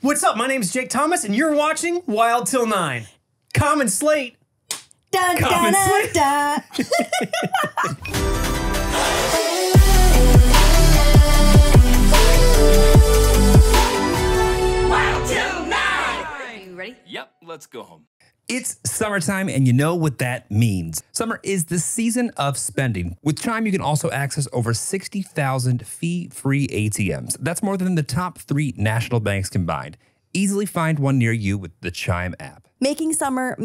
What's up? My name's Jake Thomas, and you're watching Wild Till 9. Common Slate. Da, Common da, Slate. da, Wild Till 9! Are you ready? Yep, let's go home. It's summertime, and you know what that means. Summer is the season of spending. With Chime, you can also access over 60,000 fee-free ATMs. That's more than the top 3 national banks combined. Easily find one near you with the Chime app. making summer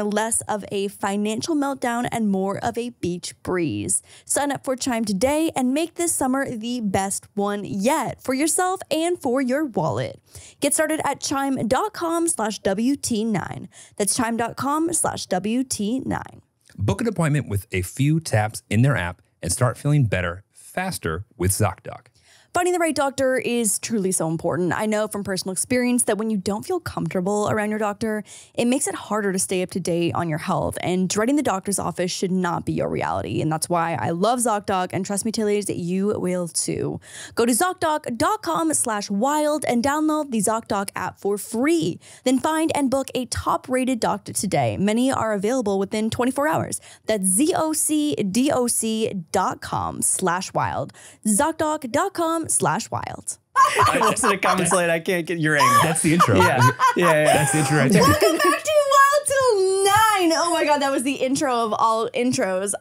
less of a financial meltdown and more of a beach breeze. Sign up for Chime today and make this summer the best one yet for yourself and for your wallet. Get started at chime.com/WT9. That's chime.com/WT9. Book an appointment with a few taps in their app and start feeling better faster with ZocDoc. Finding the right doctor is truly so important. I know from personal experience that when you don't feel comfortable around your doctor, it makes it harder to stay up to date on your health, and dreading the doctor's office should not be your reality. And that's why I love ZocDoc, and trust me, ladies, you will too. Go to ZocDoc.com/wild and download the ZocDoc app for free. Then find and book a top-rated doctor today. Many are available within 24 hours. That's ZocDoc.com/wild. ZocDoc.com/wild. I listen to Common Slate. I can't get your angle. That's the intro. Yeah. That's the intro right there. Welcome back to Wild Till 9. Oh my God, that was the intro of all intros.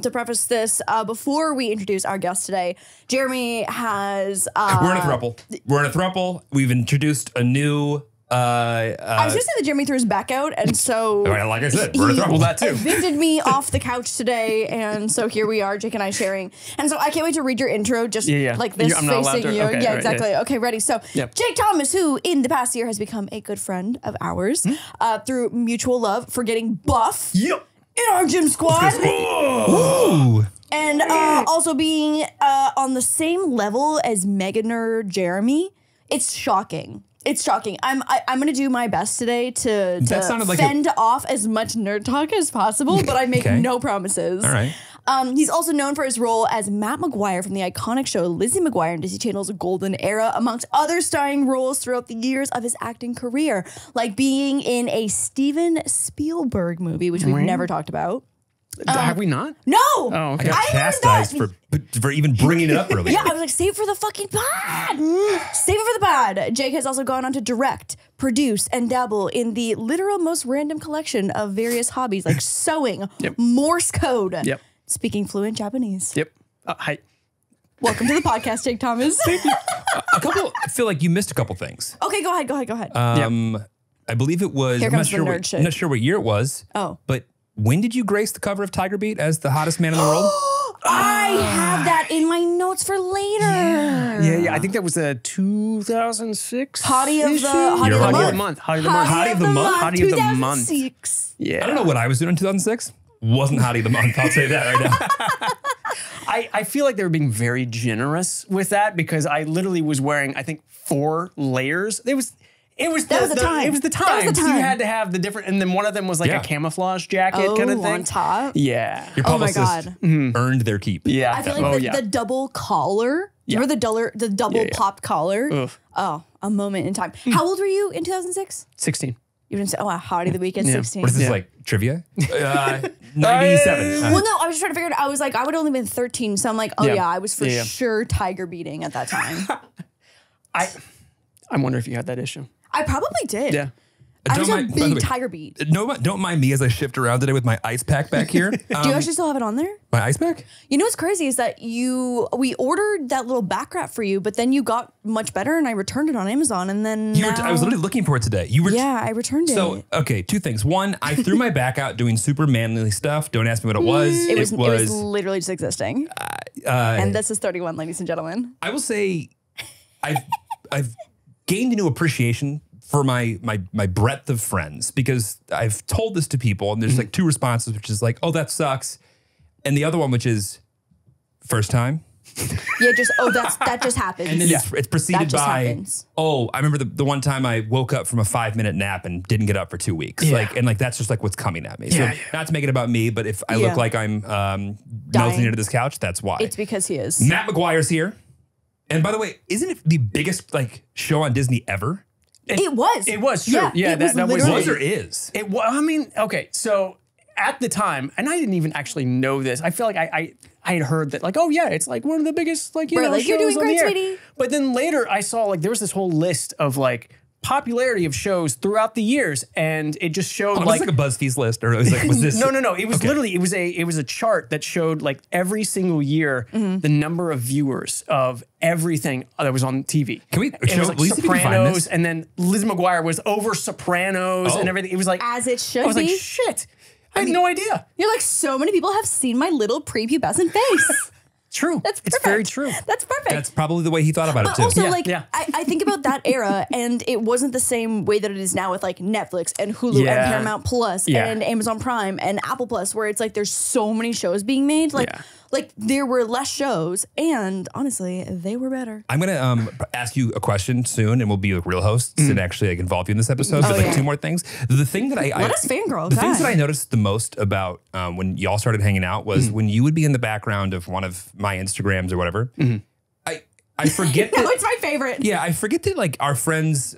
To preface this, before we introduce our guest today, Jeremy has... We're in a throuple. We've introduced a new... I was going to say that Jeremy threw his back out, and so... like I said, we're in a throuple. That too. Evicted me off the couch today, and so here we are, Jake and I sharing. And so I can't wait to read your intro, just like this, I'm not allowed facing to? you. Okay, Yeah, right, exactly. yes. Okay, ready. So Yep. Jake Thomas, who in the past year has become a good friend of ours through mutual love for getting buff Yep. in our gym squad. Ooh. And also being on the same level as mega nerd Jeremy. It's shocking. It's shocking. I'm going to do my best today to sounded like fend off as much nerd talk as possible, but I make no promises. All right. He's also known for his role as Matt McGuire from the iconic show Lizzie McGuire in Disney Channel's Golden Era, amongst other starring roles throughout the years of his acting career, like being in a Steven Spielberg movie, which we've never talked about. Have we not? No! Oh, okay. I got chastised for even bringing it up earlier. Yeah, I was like, save it for the fucking pod. Save it for the pod. Jake has also gone on to direct, produce, and dabble in the literal most random collection of various hobbies like sewing, Morse code, speaking fluent Japanese. Yep. Hi. Welcome to the podcast, Jake Thomas. I feel like you missed a couple things. Okay, go ahead. I believe it was, Here I'm not comes the sure, nerd shit. not sure what year it was. Oh. But when did you grace the cover of Tiger Beat as the hottest man in the world? I have that in my notes for later. Yeah. I think that was a 2006. Hottie of the month. Hottie of the month. Hottie of the month. Hottie of the month. 2006. Yeah. I don't know what I was doing in 2006. Wasn't Hottie of the month. I'll say that right now. I feel like they were being very generous with that because I literally was wearing, I think, 4 layers. It was the time. So you had to have the different, and then one of them was like a camouflage jacket kind of thing. On top. Yeah. Your Oh my publicist God. earned their keep. Yeah. I feel like the double collar. Yeah. Remember the double pop collar? Oof. Oh, a moment in time. How old were you in 2006? 16. You didn't say, oh, Hottie of the week at 16. What is this, like trivia? 97. Well, no, I was just trying to figure it out. I was like, I would only been 13. So I'm like, oh yeah, I was for sure tiger beating at that time. I wonder if you had that issue. I probably did. Yeah. I was a By the big way, tiger beat. Don't mind me as I shift around today with my ice pack back here. Do you actually still have it on there? My ice pack? You know what's crazy is that we ordered that little back wrap for you, but then you got much better and I returned it on Amazon and then I was literally looking for it today. I returned it. So, okay, 2 things. One, I threw my back out doing super manly stuff. Don't ask me what it was. It was literally just existing. And this is 31, ladies and gentlemen. I will say I've gained a new appreciation for my breadth of friends because I've told this to people and there's like 2 responses, which is like, oh, that sucks. And the other one, which is first time. Yeah, that just happens. And then it's preceded by, happens. oh, I remember the one time I woke up from a 5-minute nap and didn't get up for 2 weeks. Yeah. That's just like what's coming at me. So not to make it about me, but if I look like I'm melting into this couch, that's why. It's because he is. Matt McGuire's here. And by the way, isn't it the biggest show on Disney ever? It was. It was true. Yeah, that was or is. It was. I mean, okay, so at the time, and I didn't even actually know this. I feel like I had heard that, like, oh yeah, it's like one of the biggest, like, you know, shows you're doing on great, the air. sweetie. But then later I saw, like, there was this whole list of, like, popularity of shows throughout the years, and it just showed like a BuzzFeed list, or it was like, was this? No. It was literally it was a chart that showed, like, every single year the number of viewers of everything that was on TV. Can we? It was like Sopranos, and then Lizzie McGuire was over Sopranos and everything. It was like as it should be. I was like, shit. I had no idea. You're like, so many people have seen my little prepubescent face. True. That's perfect. It's very true. That's perfect. That's probably the way he thought about it too. Also, I think about that era, and it wasn't the same way that it is now with like Netflix and Hulu and Paramount Plus and Amazon Prime and Apple Plus, where it's like there's so many shows being made. Like there were less shows, and honestly, they were better. I'm gonna ask you a question soon, and we'll be like real hosts and actually like involve you in this episode. But like 2 more things. The thing that let us fangirl. The things that I noticed the most about when y'all started hanging out was when you would be in the background of one of my Instagrams or whatever. I forget that. No, it's my favorite. Yeah, I forget that like our friends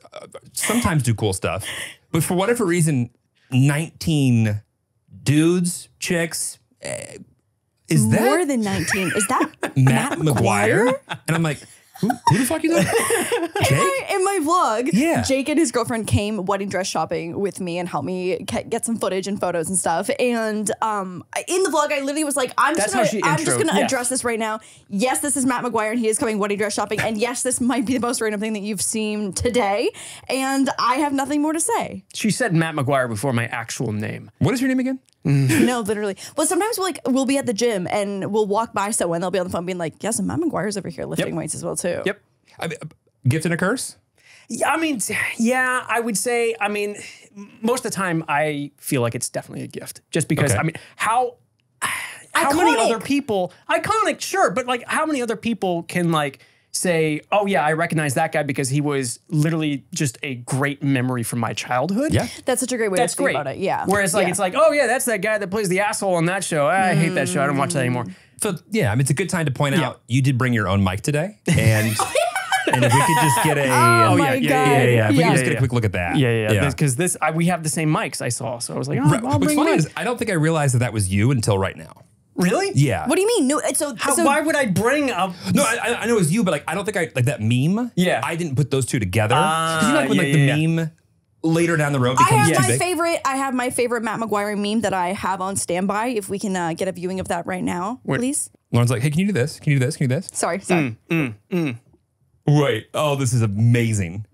sometimes do cool stuff, but for whatever reason, 19 dudes, chicks. Is that more than 19? Is that Matt McGuire? And I'm like, who the fuck is that? Jake? In my vlog, yeah. Jake and his girlfriend came wedding dress shopping with me and helped me get some footage and photos and stuff. And in the vlog, I literally was like, I'm just going to address this right now. Yes, this is Matt McGuire, and he is coming wedding dress shopping. And yes, this might be the most random thing that you've seen today. And I have nothing more to say. She said Matt McGuire before my actual name. What is your name again? No, literally. Well, sometimes we'll be at the gym and we'll walk by someone. They'll be on the phone being like, yes, and Matt McGuire's over here lifting weights as well, too. Yep. I mean, gift and a curse? Yeah, I mean, yeah, I would say, I mean, most of the time I feel like it's definitely a gift. Just because, I mean, how many other people, iconic, sure, but like how many other people can like say, oh yeah, I recognize that guy because he was literally just a great memory from my childhood. Yeah. That's such a great way to think about it. Yeah. Whereas like, it's like, oh yeah, that's that guy that plays the asshole on that show. I hate that show. I don't watch that anymore. So yeah, I mean, it's a good time to point out you did bring your own mic today. And and if we could just get a, if we could just get a quick look at that. Yeah. Because we have the same mics I saw. So I was like, oh, I'll What's bring funny mine. is I don't think I realized that was you until right now. Really? Yeah. What do you mean? No, why would I bring up? No, I know it was you, but like I don't think I like that meme. Yeah. I didn't put those two together. Because you know, like when the meme later down the road becomes I have my favorite Matt McGuire meme that I have on standby. If we can get a viewing of that right now, please. Lauren's like, hey, can you do this? Can you do this? Can you do this? Sorry. Wait. Oh, this is amazing.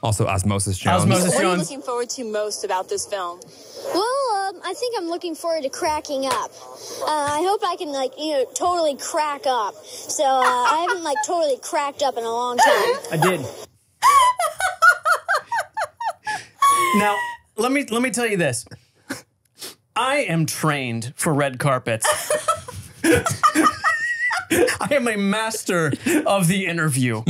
Also, Osmosis Jones. What are you looking forward to most about this film? Well, I think I'm looking forward to cracking up. I hope I can, like, totally crack up. So I haven't, like, totally cracked up in a long time. I did. Now, let me tell you this. I am trained for red carpets. I am a master of the interview.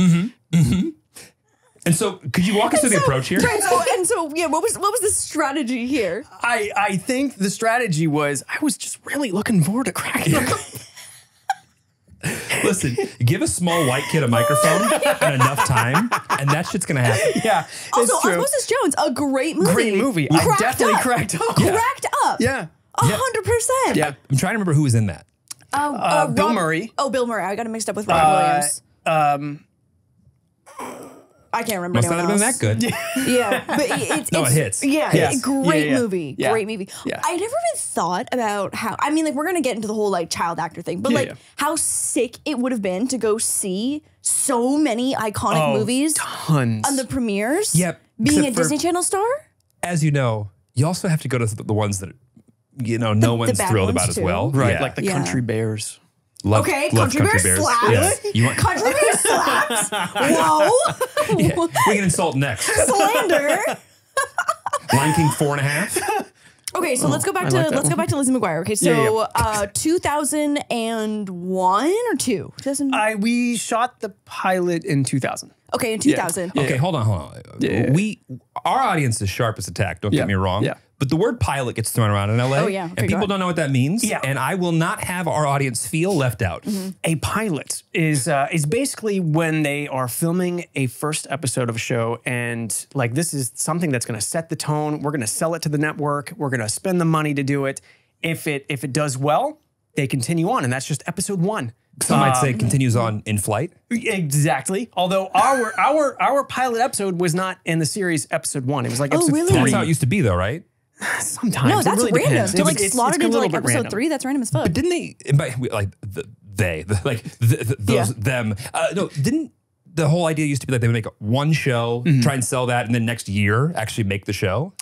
And so, could you walk us through the approach here? Right, what was the strategy here? I think the strategy was I was just really looking forward to cracking up. Listen, give a small white kid a microphone and enough time, and that shit's gonna happen. Yeah. Also, Osmosis Jones, a great movie. Great movie. I definitely cracked up. Cracked up. Yeah. 100%. Yeah. I'm trying to remember who was in that. Bill Murray. Oh, Bill Murray. I got him mixed up with Robin Williams. I can't remember. Must not have been that good. Yeah, but it hits. Yeah, yes. Great movie. Yeah. Great movie. Yeah. I never even thought about how. I mean, like we're gonna get into the whole like child actor thing, but how sick it would have been to go see so many iconic movies, tons on the premieres. Yep. Being a Disney Channel star. As you know, you also have to go to the ones that no one's thrilled about as well, right? Yeah. Like the Country Bears. Love Country Bears slaps. Yes. You want Country Bears slaps. Whoa. Yeah. We can insult next. Slander. Lion King 4.5. Okay, so let's go back to Lizzie McGuire. Okay, so 2001 or 2? We shot the pilot in 2000. Okay, in 2000. Okay, hold on. Yeah. Our audience is sharp as a tack, don't get me wrong. Yeah. But the word pilot gets thrown around in LA. Oh, yeah. Okay, and people don't know what that means. Yeah. And I will not have our audience feel left out. A pilot is basically when they are filming a first episode of a show, and like this is something that's going to set the tone. We're going to sell it to the network. We're going to spend the money to do it. If it does well, they continue on, and that's just episode 1. Some might say continues on in flight. Exactly. Although our pilot episode was not in the series episode 1. It was like episode really? 3. That's how it used to be, though, right? Sometimes. No, It that's really random. depends. To like It's slot it a into little like bit episode random. 3, that's random as fuck. But didn't they, those, no, didn't the whole idea used to be like they would make one show, try and sell that, and then next year actually make the show?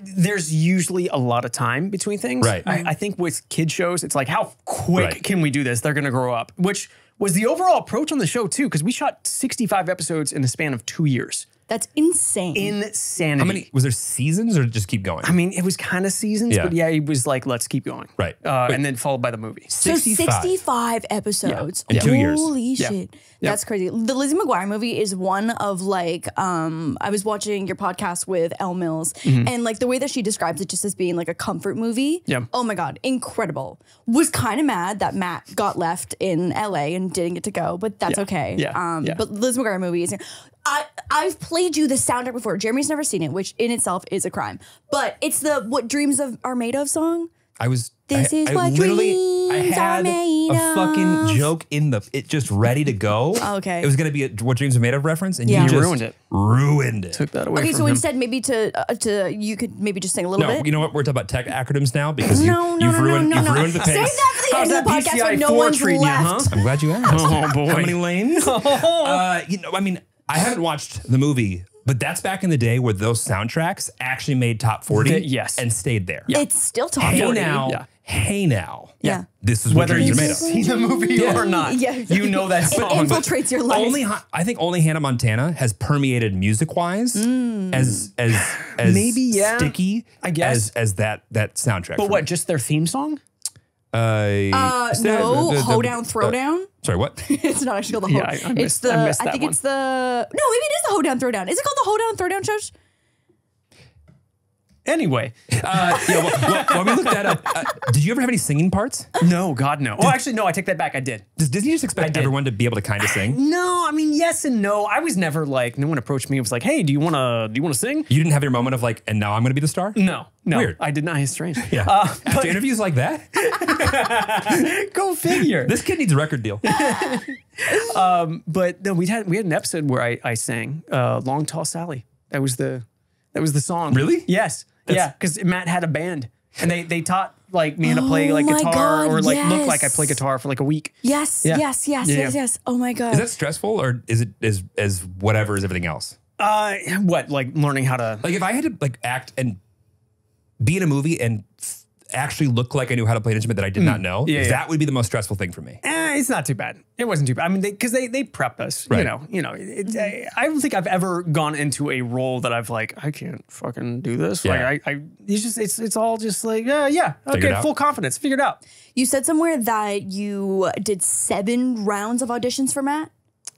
There's usually a lot of time between things. Right. I think with kid shows, it's like, how quick Right. can we do this? They're going to grow up, which was the overall approach on the show too, because we shot 65 episodes in the span of 2 years. That's insane. Insanity. How many, was there seasons or just keep going? I mean, it was kind of seasons, Yeah. but yeah, it was like, let's keep going. Right. And then followed by the movie. So 65 episodes. In 2 years. Holy Yeah. shit. That's crazy. The Lizzie McGuire movie is one of like, I was watching your podcast with Elle Mills and like the way that she describes it just as being like a comfort movie. Yeah. Oh my God. Incredible. Was kind of mad that Matt got left in LA and didn't get to go, but that's okay. Yeah. But Liz McGuire movie is, I've played you the soundtrack before. Jeremy's never seen it, which in itself is a crime, but it's the What Dreams Are Made Of song. This is what dreams I had are made a fucking of. joke in it just ready to go. Okay. It was going to be a What Dreams Are Made Of reference, and Yeah. you You just ruined it. Ruined it. Took that away Okay, from so him. instead, maybe to you could maybe just sing a little No, bit. you know what? We're talking about tech acronyms now because No, you've ruined the Save pace. that for the How's end of the that podcast when no PCI-4 one's treating you, left. huh? I'm glad you asked. Oh, boy. How many lanes? I mean, I haven't watched the movie, but that's back in the day where those soundtracks actually made top 40 Yes. and stayed there. It's still top Hey 40. now, Yeah. hey now. Yeah. This is what Whether dreams you've are made of. seen the movie or not, Yeah. you know that It song. infiltrates your life. I think only Hannah Montana has permeated music wise as Maybe, yeah. sticky I guess. as that soundtrack. But for what, me. just their theme song? No, Hoedown Throwdown. Sorry, what? It's not actually called the Yeah, Hoedown. I It's missed the. that I think one. it's the. No, maybe it is the Hoedown Throwdown. Is it called the Hoedown Throwdown show? Anyway. While we look that up, did you ever have any singing parts? No, God, no. Oh, actually, no, I take that back. I did. Does Disney just expect everyone to be able to kind of sing? No, I mean, yes and no. I was never like, no one approached me and was like, hey, do you want to sing? You didn't have your moment of like, and now I'm going to be the star? No. Weird. I did not. It's strange. Yeah. After interviews like that, Go figure. this kid needs a record deal. But no, we had an episode where I sang Long Tall Sally. That was the song. Really? Yes. Yeah, because Matt had a band. And they taught like me how to play like my guitar God, or like look yes. like I play guitar for like a week. Yes, Yeah. yes. Oh my God. Is that stressful or is it as whatever as everything else? What, like learning how to Like if I had to like act and be in a movie and actually look like I knew how to play an instrument that I did not know, Yeah, yeah. that would be the most stressful thing for me. it's not too bad. It wasn't too bad. I mean, because they prepped us. Right. You know. I don't think I've ever gone into a role that I've like I can't fucking do this. Yeah. Like it's all just like Figured okay, out. full confidence, figured out. You said somewhere that you did 7 rounds of auditions for Matt.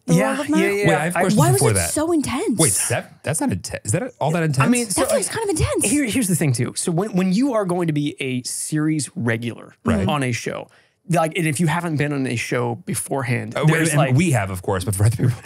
The role of Matt? Wait, I have questions Why was before it that. so intense? Wait, that's not intense. Is that all that intense? I mean, That feels kind of intense. Here's the thing too. So when you are going to be a series regular on a show, like, and if you haven't been on a show beforehand, there's and like, we have, of course, but for other people.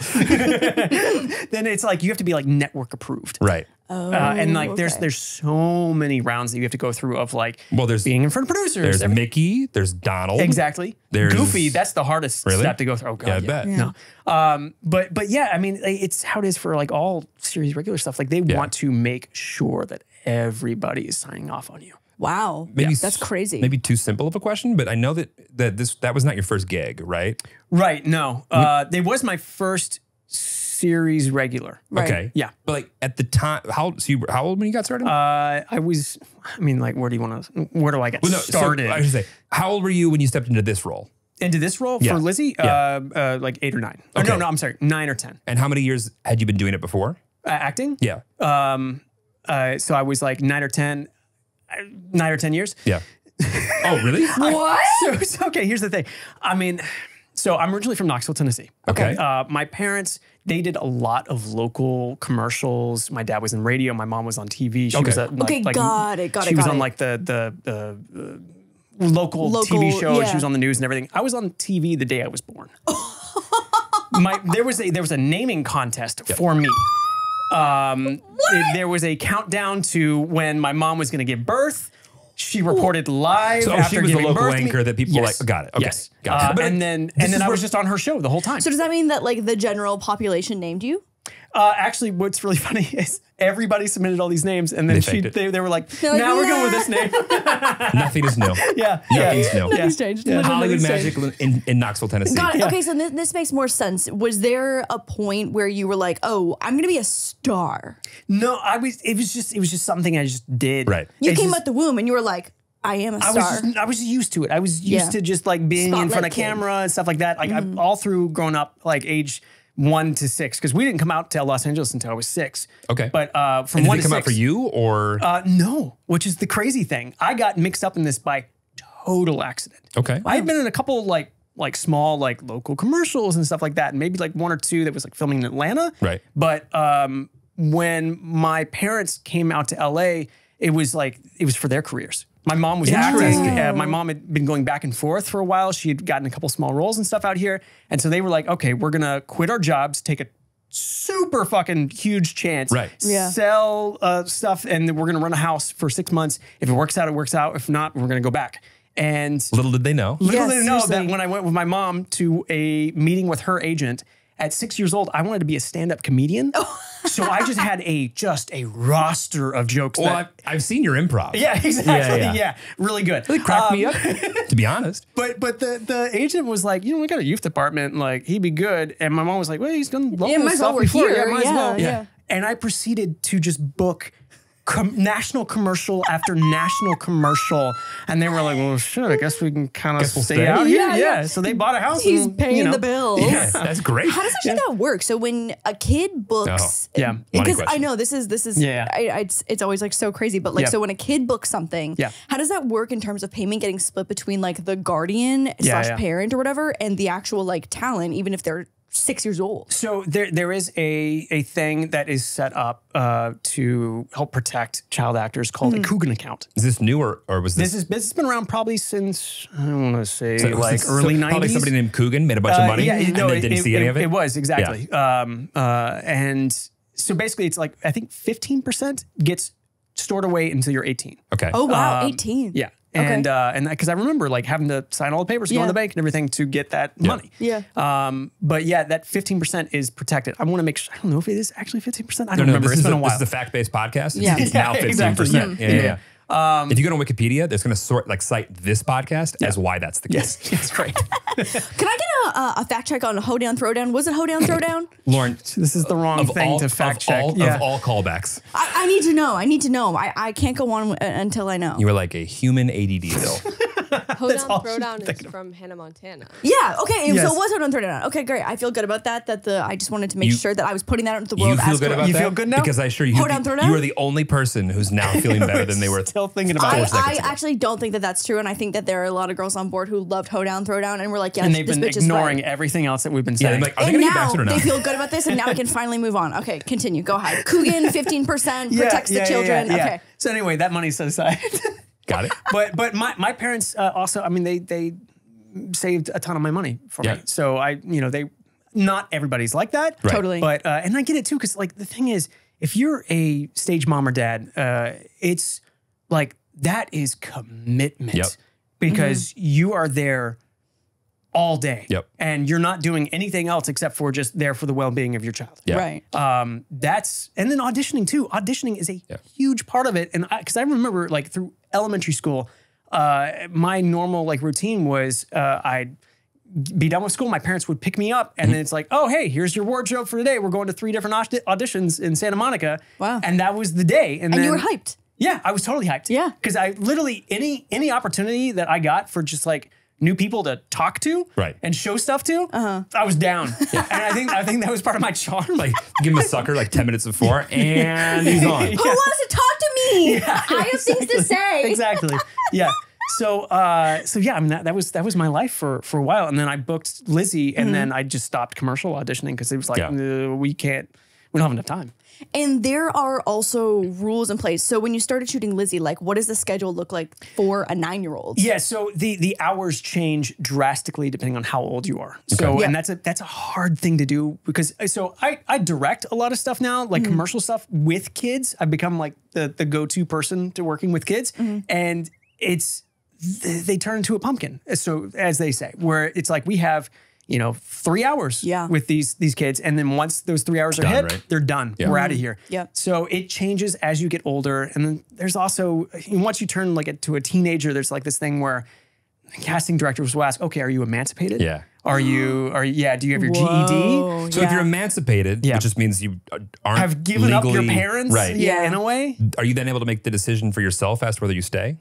then it's like you have to be like network approved. Right. And like okay. there's so many rounds that you have to go through of like Well, there's being in front of producers. There's Mickey, there's Donald. Exactly. There's- Goofy, that's the hardest Really? step to go through. Oh god, Yeah, I bet. No. But yeah, I mean, it's how it is for like all series regular stuff. Like they want to make sure that everybody is signing off on you. Wow. Maybe That's crazy. Maybe too simple of a question, but I know that was not your first gig, right? Right. No. They was my first series regular. Right. Okay. Yeah. But like at the time, how old when you got started? I mean, like, where do I get started? So I should say, how old were you when you stepped into this role? Into this role Yeah. for Lizzie? Yeah. Like 8 or 9. Or Okay. no, I'm sorry, 9 or 10. And how many years had you been doing it before? Acting? Yeah. So I was like 9 or 10 years. Yeah. Oh, really? What? So okay, here's the thing. I mean, So I'm originally from Knoxville, Tennessee. Okay. My parents, they did a lot of local commercials. My dad was in radio. My mom was on TV. She was at, got it. She was on like the local TV shows. Yeah. She was on the news and everything. I was on TV the day I was born. There was a naming contest for me. There was a countdown to when my mom was going to give birth. She reported live after she was the giving local birth to me. anchor that people were like, got it. Okay. Yes. Got it. And then I was just on her show the whole time. So does that mean that like the general population named you? Actually, what's really funny is everybody submitted all these names, and then they were like, now we're going with this name. Nothing is new. Yeah. Nothing's new. Nothing's changed. Yeah. Hollywood magic in Knoxville, Tennessee. Got it. Okay, so this makes more sense. Was there a point where you were like, "Oh, I'm going to be a star"? No, it was just something I just did. Right. You came out the womb and you were like, "I am a star." I was used to it. I was used to just like being in front of camera and stuff like that. Like all through growing up, like age 1 to 6, because we didn't come out to Los Angeles until I was 6. Okay. But from and 1 did to 6. it come out for you or? No, which is the crazy thing. I got mixed up in this by total accident. Okay. I had been in a couple like small like local commercials and stuff like that, and maybe like 1 or 2 that was like filming in Atlanta. Right. But when my parents came out to LA, it was for their careers. My mom was acting. My mom had been going back and forth for a while. She had gotten a couple small roles and stuff out here. And so they were like, okay, we're going to quit our jobs, take a super fucking huge chance, sell stuff, and then we're going to run a house for 6 months. If it works out, it works out. If not, we're going to go back. And little did they know. Little did they know that when I went with my mom to a meeting with her agent, at 6 years old, I wanted to be a stand-up comedian. So I just had a roster of jokes. Well, I've seen your improv. Yeah, exactly. Yeah, really good. Really cracked me up, to be honest. But the agent was like, we got a youth department, like he'd be good. And my mom was like, well, he's done local stuff before. Yeah, might as well. Yeah. And I proceeded to just book national commercial after national commercial, and they were like, "Well, shit, I guess we can kind of stay out here." Yeah. So they bought a house. He's paying the bills. Yeah, that's great. How does that work? So when a kid books, because I know this is it's always like so crazy, but like so when a kid books something, how does that work in terms of payment getting split between like the guardian / parent or whatever and the actual like talent, even if they're 6 years old? So there is a thing that is set up to help protect child actors called a Coogan account. Is this new or was this? This has been around probably since, I don't want to say like early 90s. Probably somebody named Coogan made a bunch of money and they didn't see any of it? It was, exactly. Yeah. And so basically it's like, I think 15% gets stored away until you're 18. Okay. Oh, wow, 18. Yeah. And because I remember like having to sign all the papers, go to the bank and everything to get that money. Yeah. But yeah, that 15% is protected. I want to make sure. I don't know if it is actually 15%. I don't remember. It's been a while. This is the fact-based podcast. Yeah. It's now 15%. Exactly. Yeah. If you go to Wikipedia, there's going to cite this podcast as why that's the case. Yes, it's great. Can I get a fact check on Hoedown Throwdown? Was it Hoedown Throwdown? Lauren, this is the wrong thing to fact check. Of all callbacks. I need to know. I need to know. I can't go on until I know. You were like a human ADD though. Hoedown Throwdown is from Hannah Montana. Yeah, okay. So it was Hoedown Throwdown. Okay, great. I feel good about that. I just wanted to make sure that I was putting that out into the world. You feel good about that? You feel good now? Because I assure you, you are the only person who's now feeling better than they were. Still thinking about it. I actually don't think that that's true, and I think that there are a lot of girls on board who loved Hoedown Throwdown and were like, yeah, and they've this been bitch ignoring is everything else that we've been saying. Yeah, like, are they going to get back to it or not? They feel good about this, and now we can finally move on. Okay, continue. Go ahead. Coogan, 15%, protects the children. Yeah. Okay. So anyway, that money's set aside. Got it. But my parents also, I mean, they saved a ton of my money for me. So not everybody's like that. Right. Totally. But, and I get it too, because like the thing is, if you're a stage mom or dad, it's like, that is commitment because you are there all day and you're not doing anything else except for just there for the well-being of your child. Right. And then auditioning too. Auditioning is a huge part of it. And because I remember like through elementary school, my normal like routine was I'd be done with school. My parents would pick me up and then it's like, oh, hey, here's your wardrobe for today. We're going to 3 different auditions in Santa Monica. Wow. And that was the day. And then you were hyped. Yeah, I was totally hyped. Yeah. Because I literally, any opportunity that I got for just like new people to talk to and show stuff to, I was down. And I think that was part of my charm. Like, give him a sucker like 10 minutes before and he's on. Who wants to talk to me? Yeah, I have things to say. Exactly. Yeah. So yeah, I mean that was my life for a while, and then I booked Lizzie, and then I just stopped commercial auditioning because it was like we don't have enough time. And there are also rules in place. So when you started shooting Lizzie, like what does the schedule look like for a 9-year-old? Yeah, so the hours change drastically depending on how old you are. So and that's a hard thing to do because I direct a lot of stuff now, like commercial stuff with kids. I've become like the go-to person to working with kids, and they turn into a pumpkin. So as they say, where it's like we have 3 hours with these kids. And then once those 3 hours are hit, they're done. Yeah. We're out of here. Yeah. So it changes as you get older. And then there's also, once you turn to a teenager, there's like this thing where casting directors will ask, okay, are you emancipated? Yeah. Do you have your GED? So if you're emancipated, which just means you aren't have given legally, up your parents, in a way. Are you then able to make the decision for yourself as to whether you stay?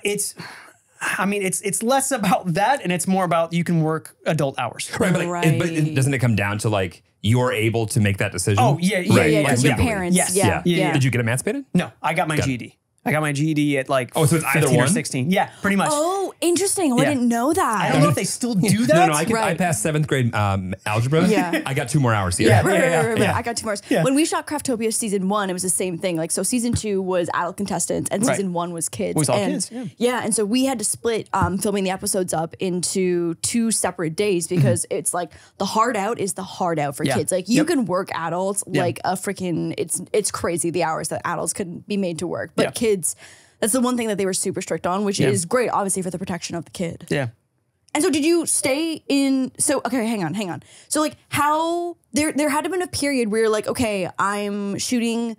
It's less about that, and it's more about you can work adult hours. Right, but doesn't it come down to like you're able to make that decision? Oh, yeah, because your parents. Yes. Yeah. Did you get emancipated? No, I got my GED. I got my GED at like so it's 15 or 16. Yeah, pretty much. Oh, interesting. Oh, I didn't know that. I don't know if they still do that. I passed 7th grade algebra. Yeah. I got 2 more hours. Right. I got 2 more hours. Yeah. When we shot Craftopia season 1, it was the same thing. Like, so season 2 was adult contestants and season 1 was kids. It was all kids, and so we had to split filming the episodes up into 2 separate days because it's like the hard out is the hard out for kids. Like you can work adults like a freaking, it's crazy the hours that adults can be made to work. But kids, that's the one thing that they were super strict on, which is great, obviously, for the protection of the kid. Yeah. And so did you stay in, okay, hang on. So like how, there had to have been a period where you're like, okay, I'm a season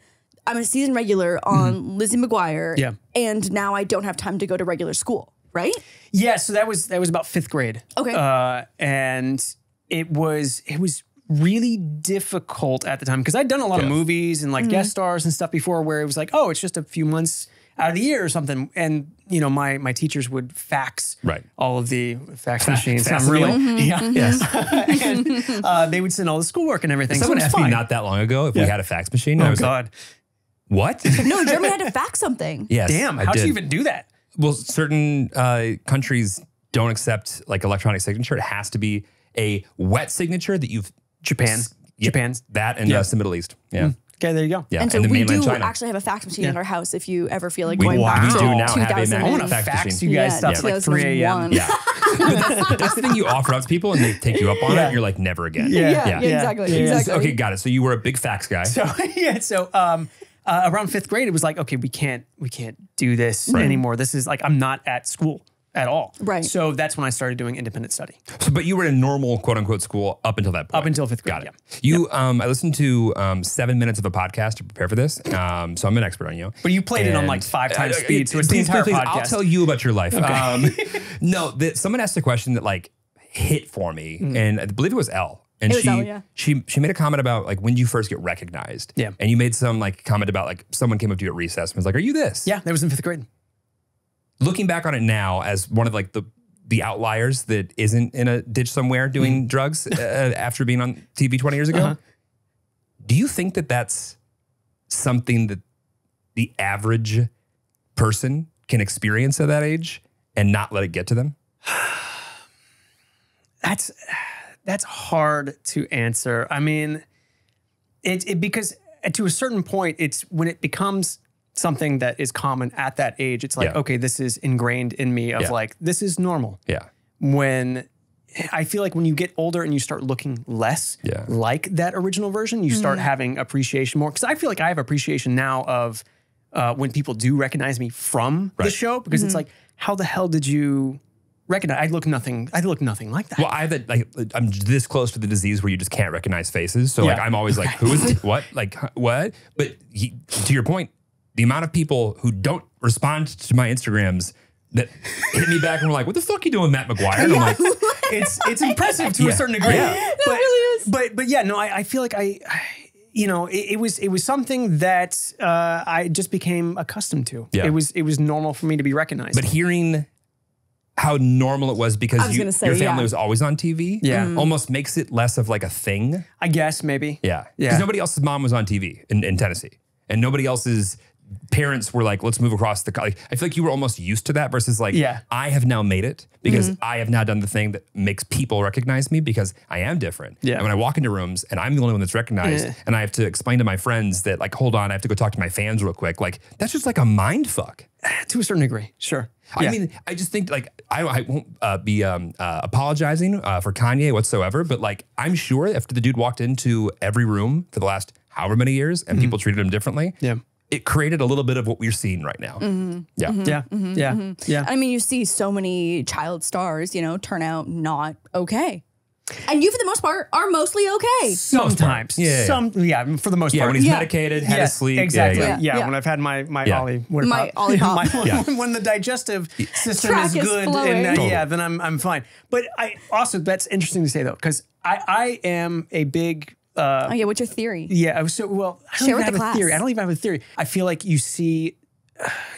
regular on Lizzie McGuire. Yeah. And now I don't have time to go to regular school, right? Yeah, so that was about 5th grade. Okay. And it was really difficult at the time because I'd done a lot of movies and like guest stars and stuff before where it was like, oh, it's just a few months out of the year or something. And, my teachers would fax all of the fax machines. Not really. Yes. And they would send all the schoolwork and everything. Someone asked me not that long ago if we had a fax machine. Oh, God. What? No, Germany had to fax something. Yes. Damn, how do you even do that? Well, certain countries don't accept like electronic signature. It has to be a wet signature that you've... Japan's. That and the Middle East. Yeah. Okay, there you go. Yeah. And so we do actually have a fax machine in our house if you ever feel like going back to 2000. I want to fax you guys stuff like 3 a.m. Yeah. That's the thing you offer up to people and they take you up on it and you're like, never again. Yeah, exactly. Okay, got it. So you were a big fax guy. So around 5th grade, it was like, okay, we can't do this anymore. This is like, I'm not at school at all. Right. So that's when I started doing independent study. So, but you were in a normal quote unquote school up until that point. Up until 5th grade. Got it. I listened to 7 minutes of a podcast to prepare for this. So I'm an expert on you. But you played it on like 5 times speed. So it's the entire podcast. I'll tell you about your life. Okay. Someone asked a question that like hit for me, and I believe it was Elle. And she made a comment about like when you first get recognized. Yeah. And you made some like comment about like someone came up to you at recess and was like, "Are you this?" Yeah, that was in 5th grade. Looking back on it now as one of like the outliers that isn't in a ditch somewhere doing drugs after being on TV 20 years ago, do you think that that's something that the average person can experience at that age and not let it get to them? That's hard to answer. I mean, because to a certain point, it's when it becomes something that is common at that age, it's like, okay, this is ingrained in me of like, this is normal. Yeah. When I feel like when you get older and you start looking less like that original version, you start having appreciation more. Because I feel like I have appreciation now of when people do recognize me from the show, because it's like, how the hell did you recognize? I look nothing like that. Well, I'm this close to the disease where you just can't recognize faces. So like, I'm always like, who is it? What? Like, what? But to your point, the amount of people who don't respond to my Instagrams that hit me back and were like, what the fuck are you doing, Matt McGuire? And I'm like, it's impressive to a certain degree. Yeah. But, really is. But yeah, no, I feel like it was something that I just became accustomed to. Yeah. It was normal for me to be recognized. But hearing how normal it was because your family was always on TV almost makes it less of like a thing. I guess maybe. Yeah. Because nobody else's mom was on TV in Tennessee. And nobody else's parents were like, let's move across the, like, I feel like you were almost used to that versus like, I have now made it because I have now done the thing that makes people recognize me because I am different. And when I walk into rooms and I'm the only one that's recognized and I have to explain to my friends that like, hold on, I have to go talk to my fans real quick. Like that's just like a mind fuck. To a certain degree, sure. I mean, I just think like, I won't be apologizing for Kanye whatsoever, but like, I'm sure after the dude walked into every room for the last however many years and people treated him differently, it created a little bit of what we're seeing right now. I mean, you see so many child stars, you know, turn out not okay. And you, for the most part, are mostly okay. Sometimes. For the most part. When he's medicated, had to sleep. Exactly. When I've had my Ollie. When the digestive system is good, and then I'm fine. But I also, that's interesting to say though, because I am a big... what's your theory? I don't even have a theory. I feel like you see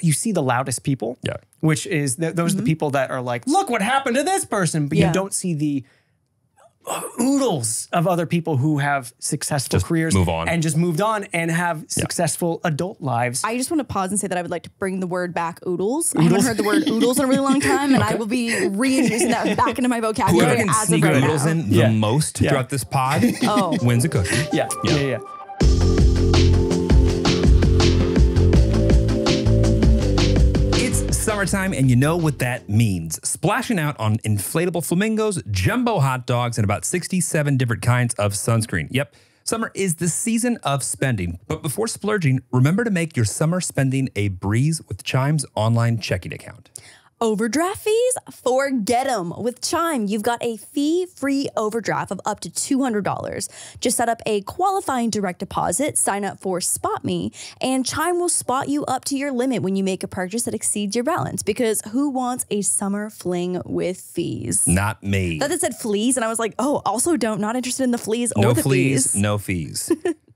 the loudest people, which is, those are the people that are like, look what happened to this person, but you don't see the oodles of other people who have successful careers and just moved on and have successful adult lives. I just want to pause and say that I would like to bring the word back, oodles. I haven't heard the word oodles in a really long time, and I will be reintroducing that back into my vocabulary as of right oodles now. In the most throughout this pod wins a cookie. Yeah. Summertime, and you know what that means. Splashing out on inflatable flamingos, jumbo hot dogs, and about 67 different kinds of sunscreen. Yep, summer is the season of spending. But before splurging, remember to make your summer spending a breeze with Chime's online checking account. Overdraft fees? Forget them. With Chime, you've got a fee-free overdraft of up to $200. Just set up a qualifying direct deposit, sign up for Spot Me, and Chime will spot you up to your limit when you make a purchase that exceeds your balance, because who wants a summer fling with fees? Not me. That said fleas, and I was like, oh, also not interested in the fleas or the fees. No fees.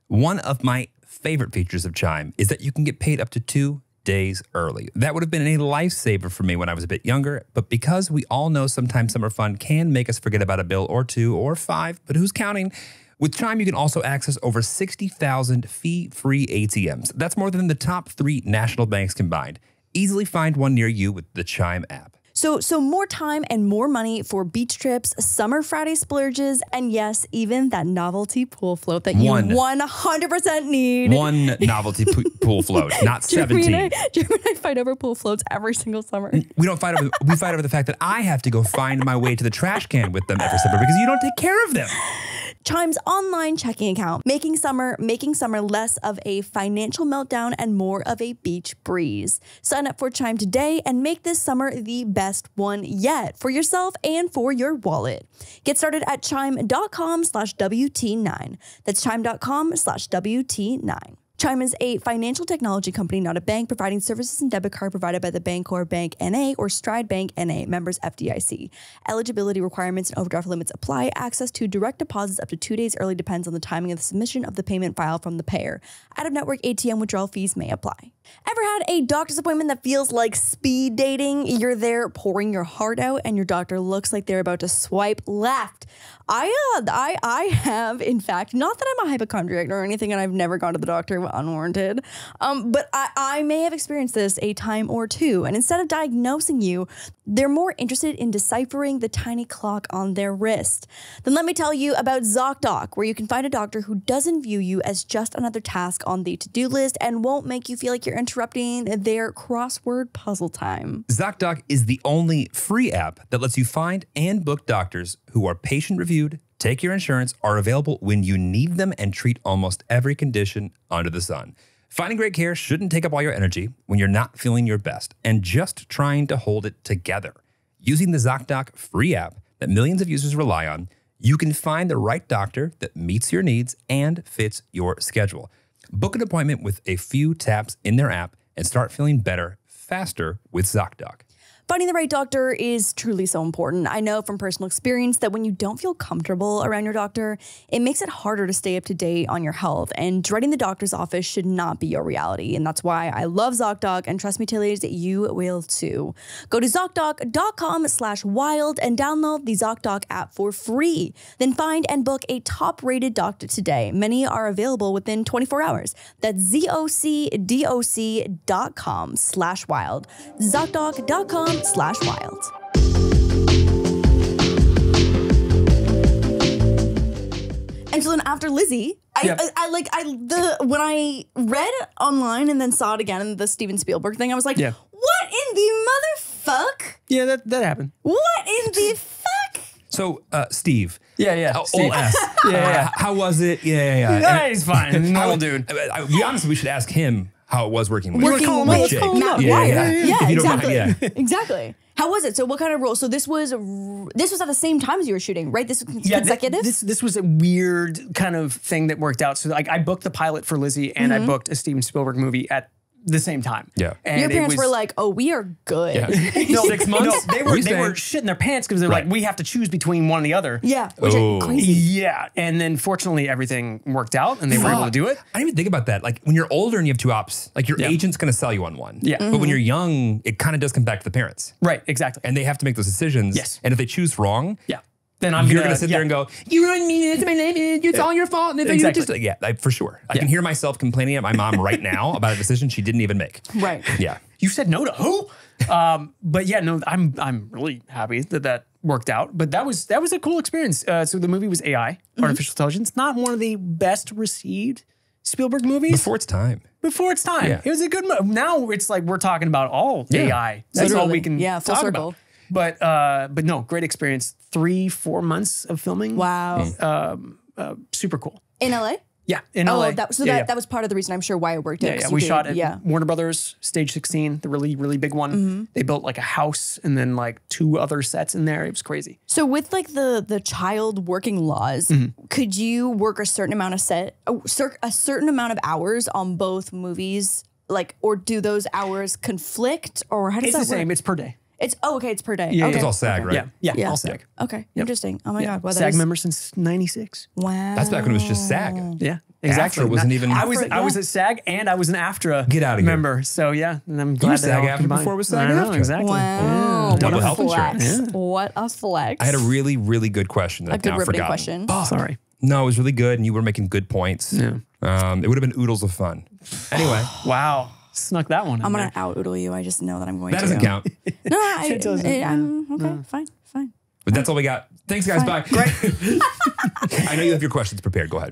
One of my favorite features of Chime is that you can get paid up to 2 days early. That would have been a lifesaver for me when I was a bit younger, but because we all know sometimes summer fun can make us forget about a bill or 2 or 5, but who's counting? With Chime, you can also access over 60,000 fee-free ATMs. That's more than the top 3 national banks combined. Easily find one near you with the Chime app. So more time and more money for beach trips, summer Friday splurges, and yes, even that novelty pool float that you 100% need. One novelty pool float, not 17. Jeremy and I fight over pool floats every single summer. We don't fight over, we fight over the fact that I have to go find my way to the trash can with them every summer because you don't take care of them. Chime's online checking account, making summer less of a financial meltdown and more of a beach breeze. Sign up for Chime today and make this summer the best one yet for yourself and for your wallet. Get started at chime.com/WT9. That's chime.com/WT9. Chime is a financial technology company, not a bank, providing services and debit card provided by the Bancorp Bank N.A. or Stride Bank N.A., members FDIC. Eligibility requirements and overdraft limits apply. Access to direct deposits up to 2 days early depends on the timing of the submission of the payment file from the payer. Out-of-network ATM withdrawal fees may apply. Ever had a doctor's appointment that feels like speed dating? You're there pouring your heart out and your doctor looks like they're about to swipe left. I have, in fact, not that I'm a hypochondriac or anything and I've never gone to the doctor unwarranted, but I may have experienced this a time or two. And instead of diagnosing you, they're more interested in deciphering the tiny clock on their wrist. Then let me tell you about ZocDoc, where you can find a doctor who doesn't view you as just another task on the to-do list and won't make you feel like you're interrupting their crossword puzzle time. ZocDoc is the only free app that lets you find and book doctors who are patient-reviewed, take your insurance, are available when you need them, and treat almost every condition under the sun. Finding great care shouldn't take up all your energy when you're not feeling your best and just trying to hold it together. Using the ZocDoc free app that millions of users rely on, you can find the right doctor that meets your needs and fits your schedule. Book an appointment with a few taps in their app and start feeling better faster with ZocDoc. Finding the right doctor is truly so important. I know from personal experience that when you don't feel comfortable around your doctor, it makes it harder to stay up to date on your health, and dreading the doctor's office should not be your reality. And that's why I love ZocDoc, and trust me, Tillies, you will too. Go to ZocDoc.com/wild and download the ZocDoc app for free. Then find and book a top-rated doctor today. Many are available within 24 hours. That's ZocDoc.com/wild. ZocDoc.com/wild. And so then after Lizzie, when I read online and then saw it again in the Steven Spielberg thing, I was like, what in the motherfuck? Yeah, that happened. What in the fuck? So, Steve. Yeah. Steve. How was it? Yeah. He's fine. Normal dude. To be honest, we should ask him how it was working with Matt McGuire. Exactly. Exactly. How was it? So what kind of role? So this was at the same time as you were shooting, right? This was consecutive? This was a weird kind of thing that worked out. So like I booked the pilot for Lizzie and I booked a Steven Spielberg movie at the same time. Yeah. And your parents were like, oh, we are good. Yeah. No, 6 months? No, they were shitting their pants because they're like, we have to choose between one and the other. Yeah. Which is crazy. Yeah. And then fortunately everything worked out and they were able to do it. I didn't even think about that. Like when you're older and you have two ops, like your agent's going to sell you on one. Yeah. But when you're young, it kind of does come back to the parents. Right. Exactly. And they have to make those decisions. Yes. And if they choose wrong, then you're going to sit there and go, you ruined me, it's my name, it's all your fault. And if you just, for sure. I can hear myself complaining at my mom right now about a decision she didn't even make. Right. Yeah. You said no to who? But yeah, no, I'm really happy that worked out. But that was a cool experience. So the movie was AI, artificial intelligence, not one of the best received Spielberg movies. Before its time. Yeah. It was a good movie. Now it's like we're talking about all AI. That's all we can full talk circle. About. But no, great experience. 3-4 months of filming. Wow. Super cool. In LA? Yeah, in LA. That was part of the reason I'm sure why it worked out. Yeah. We shot at Warner Brothers, Stage 16, the really, really big one. They built like a house and then like 2 other sets in there. It was crazy. So with like the child working laws, could you work a certain amount of a certain amount of hours on both movies? Like, or do those hours conflict, or how does that work? It's the same. It's per day. It's it's per day. Yeah, okay. It's all SAG, right? Yeah, all SAG. Okay, interesting. Oh my God, well, SAG member since '96. Wow, that's back when it was just SAG. Yeah, exactly. AFTRA wasn't even. I was at SAG and I was an AFTRA member. So yeah, and I'm glad you were SAG AFTRA before it was SAG AFTRA. Exactly. Wow, double health insurance. Yeah. What a flex! I had a really, really good question that I've now forgotten. Question. Oh, sorry. No, it was really good, and you were making good points. Yeah. It would have been oodles of fun. Anyway. Wow. Snuck that one. I'm gonna out-oodle you. I just know that I'm going to. That doesn't count. No, it doesn't. Okay, fine. But that's all we got. Thanks, guys. Bye. Great. I know you have your questions prepared. Go ahead.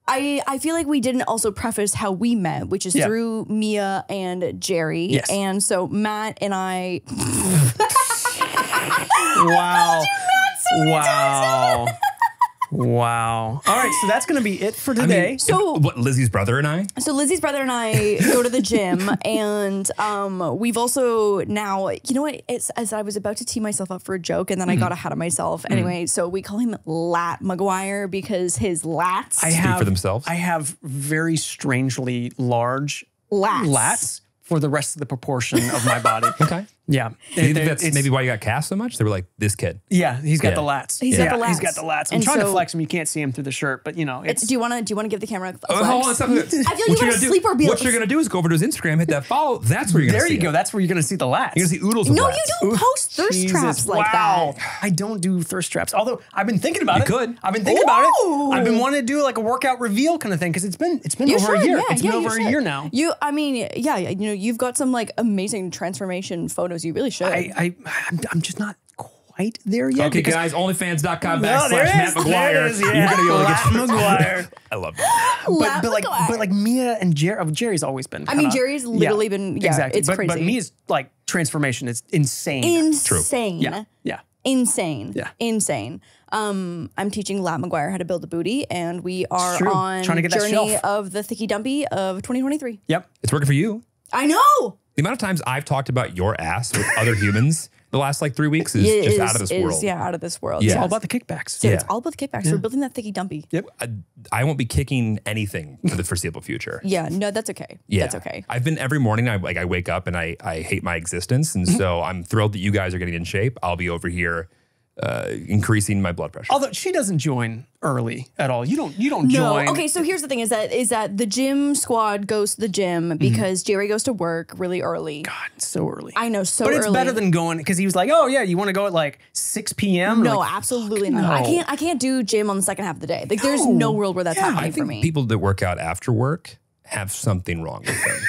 I feel like we didn't also preface how we met, which is through Mia and Jerry. Yes. And so Matt and I. Wow. Wow. Wow. All right, so that's going to be it for today. I mean, so what, Lizzie's brother and I? So Lizzie's brother and I go to the gym, and we've also now, you know what, it's as I was about to tee myself up for a joke, and then I got ahead of myself. Anyway, so we call him Lat McGuire because his lats speak for themselves. I have very strangely large lats for the rest of the proportion of my body. Okay. Yeah. Do you think that's maybe why you got cast so much? They were like, this kid. Yeah, he's got the lats. He's got the lats. He's got the lats. I'm trying to flex him. You can't see him through the shirt, but you know. It's, do you want to give the camera a flex? Hold on, stop. I feel like you want to sleep or be. What you're going to do is go over to his Instagram, hit that follow. That's where you're going to see There you go. That's where you're going to see the lats. You're going to see oodles of lats. No, you don't post thirst traps like that. I don't do thirst traps. Although I've been thinking about it. You could. I've been thinking about it. I've been wanting to do like a workout reveal kind of thing because it's been over a year. It's been over a year now. I mean, you've got some like amazing transformation photos. You really should. I'm just not quite there yet. Okay, guys, onlyfans.com/Matt McGuire. You're going to be able to get McGuire. I love that. But like Mia and Jerry, Jerry's always been. I mean, Jerry's literally been. Yeah, exactly. It's crazy. But Mia's like transformation is insane. Insane. True. Yeah. Insane. Yeah. Insane. I'm teaching Lat McGuire how to build a booty, and we are on trying to get that journey shelf. of the thicky dumpy of 2023. Yep. It's working for you. I know. The amount of times I've talked about your ass with other humans the last like 3 weeks is just out of this world. Yeah, out of this world. It's all about the kickbacks. So it's all about the kickbacks. We're building that thicky dumpy. Yep. I won't be kicking anything for the foreseeable future. Yeah, no, that's okay. Yeah. That's okay. I've been every morning, I wake up and I hate my existence. And so I'm thrilled that you guys are getting in shape. I'll be over here increasing my blood pressure. Although she doesn't join early at all. You don't join. Okay, so here's the thing: is that the gym squad goes to the gym because Jerry goes to work really early. God, it's so early. I know, so but early. it's better than going because he was like, oh yeah, you want to go at like 6 p.m. No, like, absolutely not. no. I can't do gym on the second half of the day. Like there's no world where that's happening I think for me. people that work out after work have something wrong with them.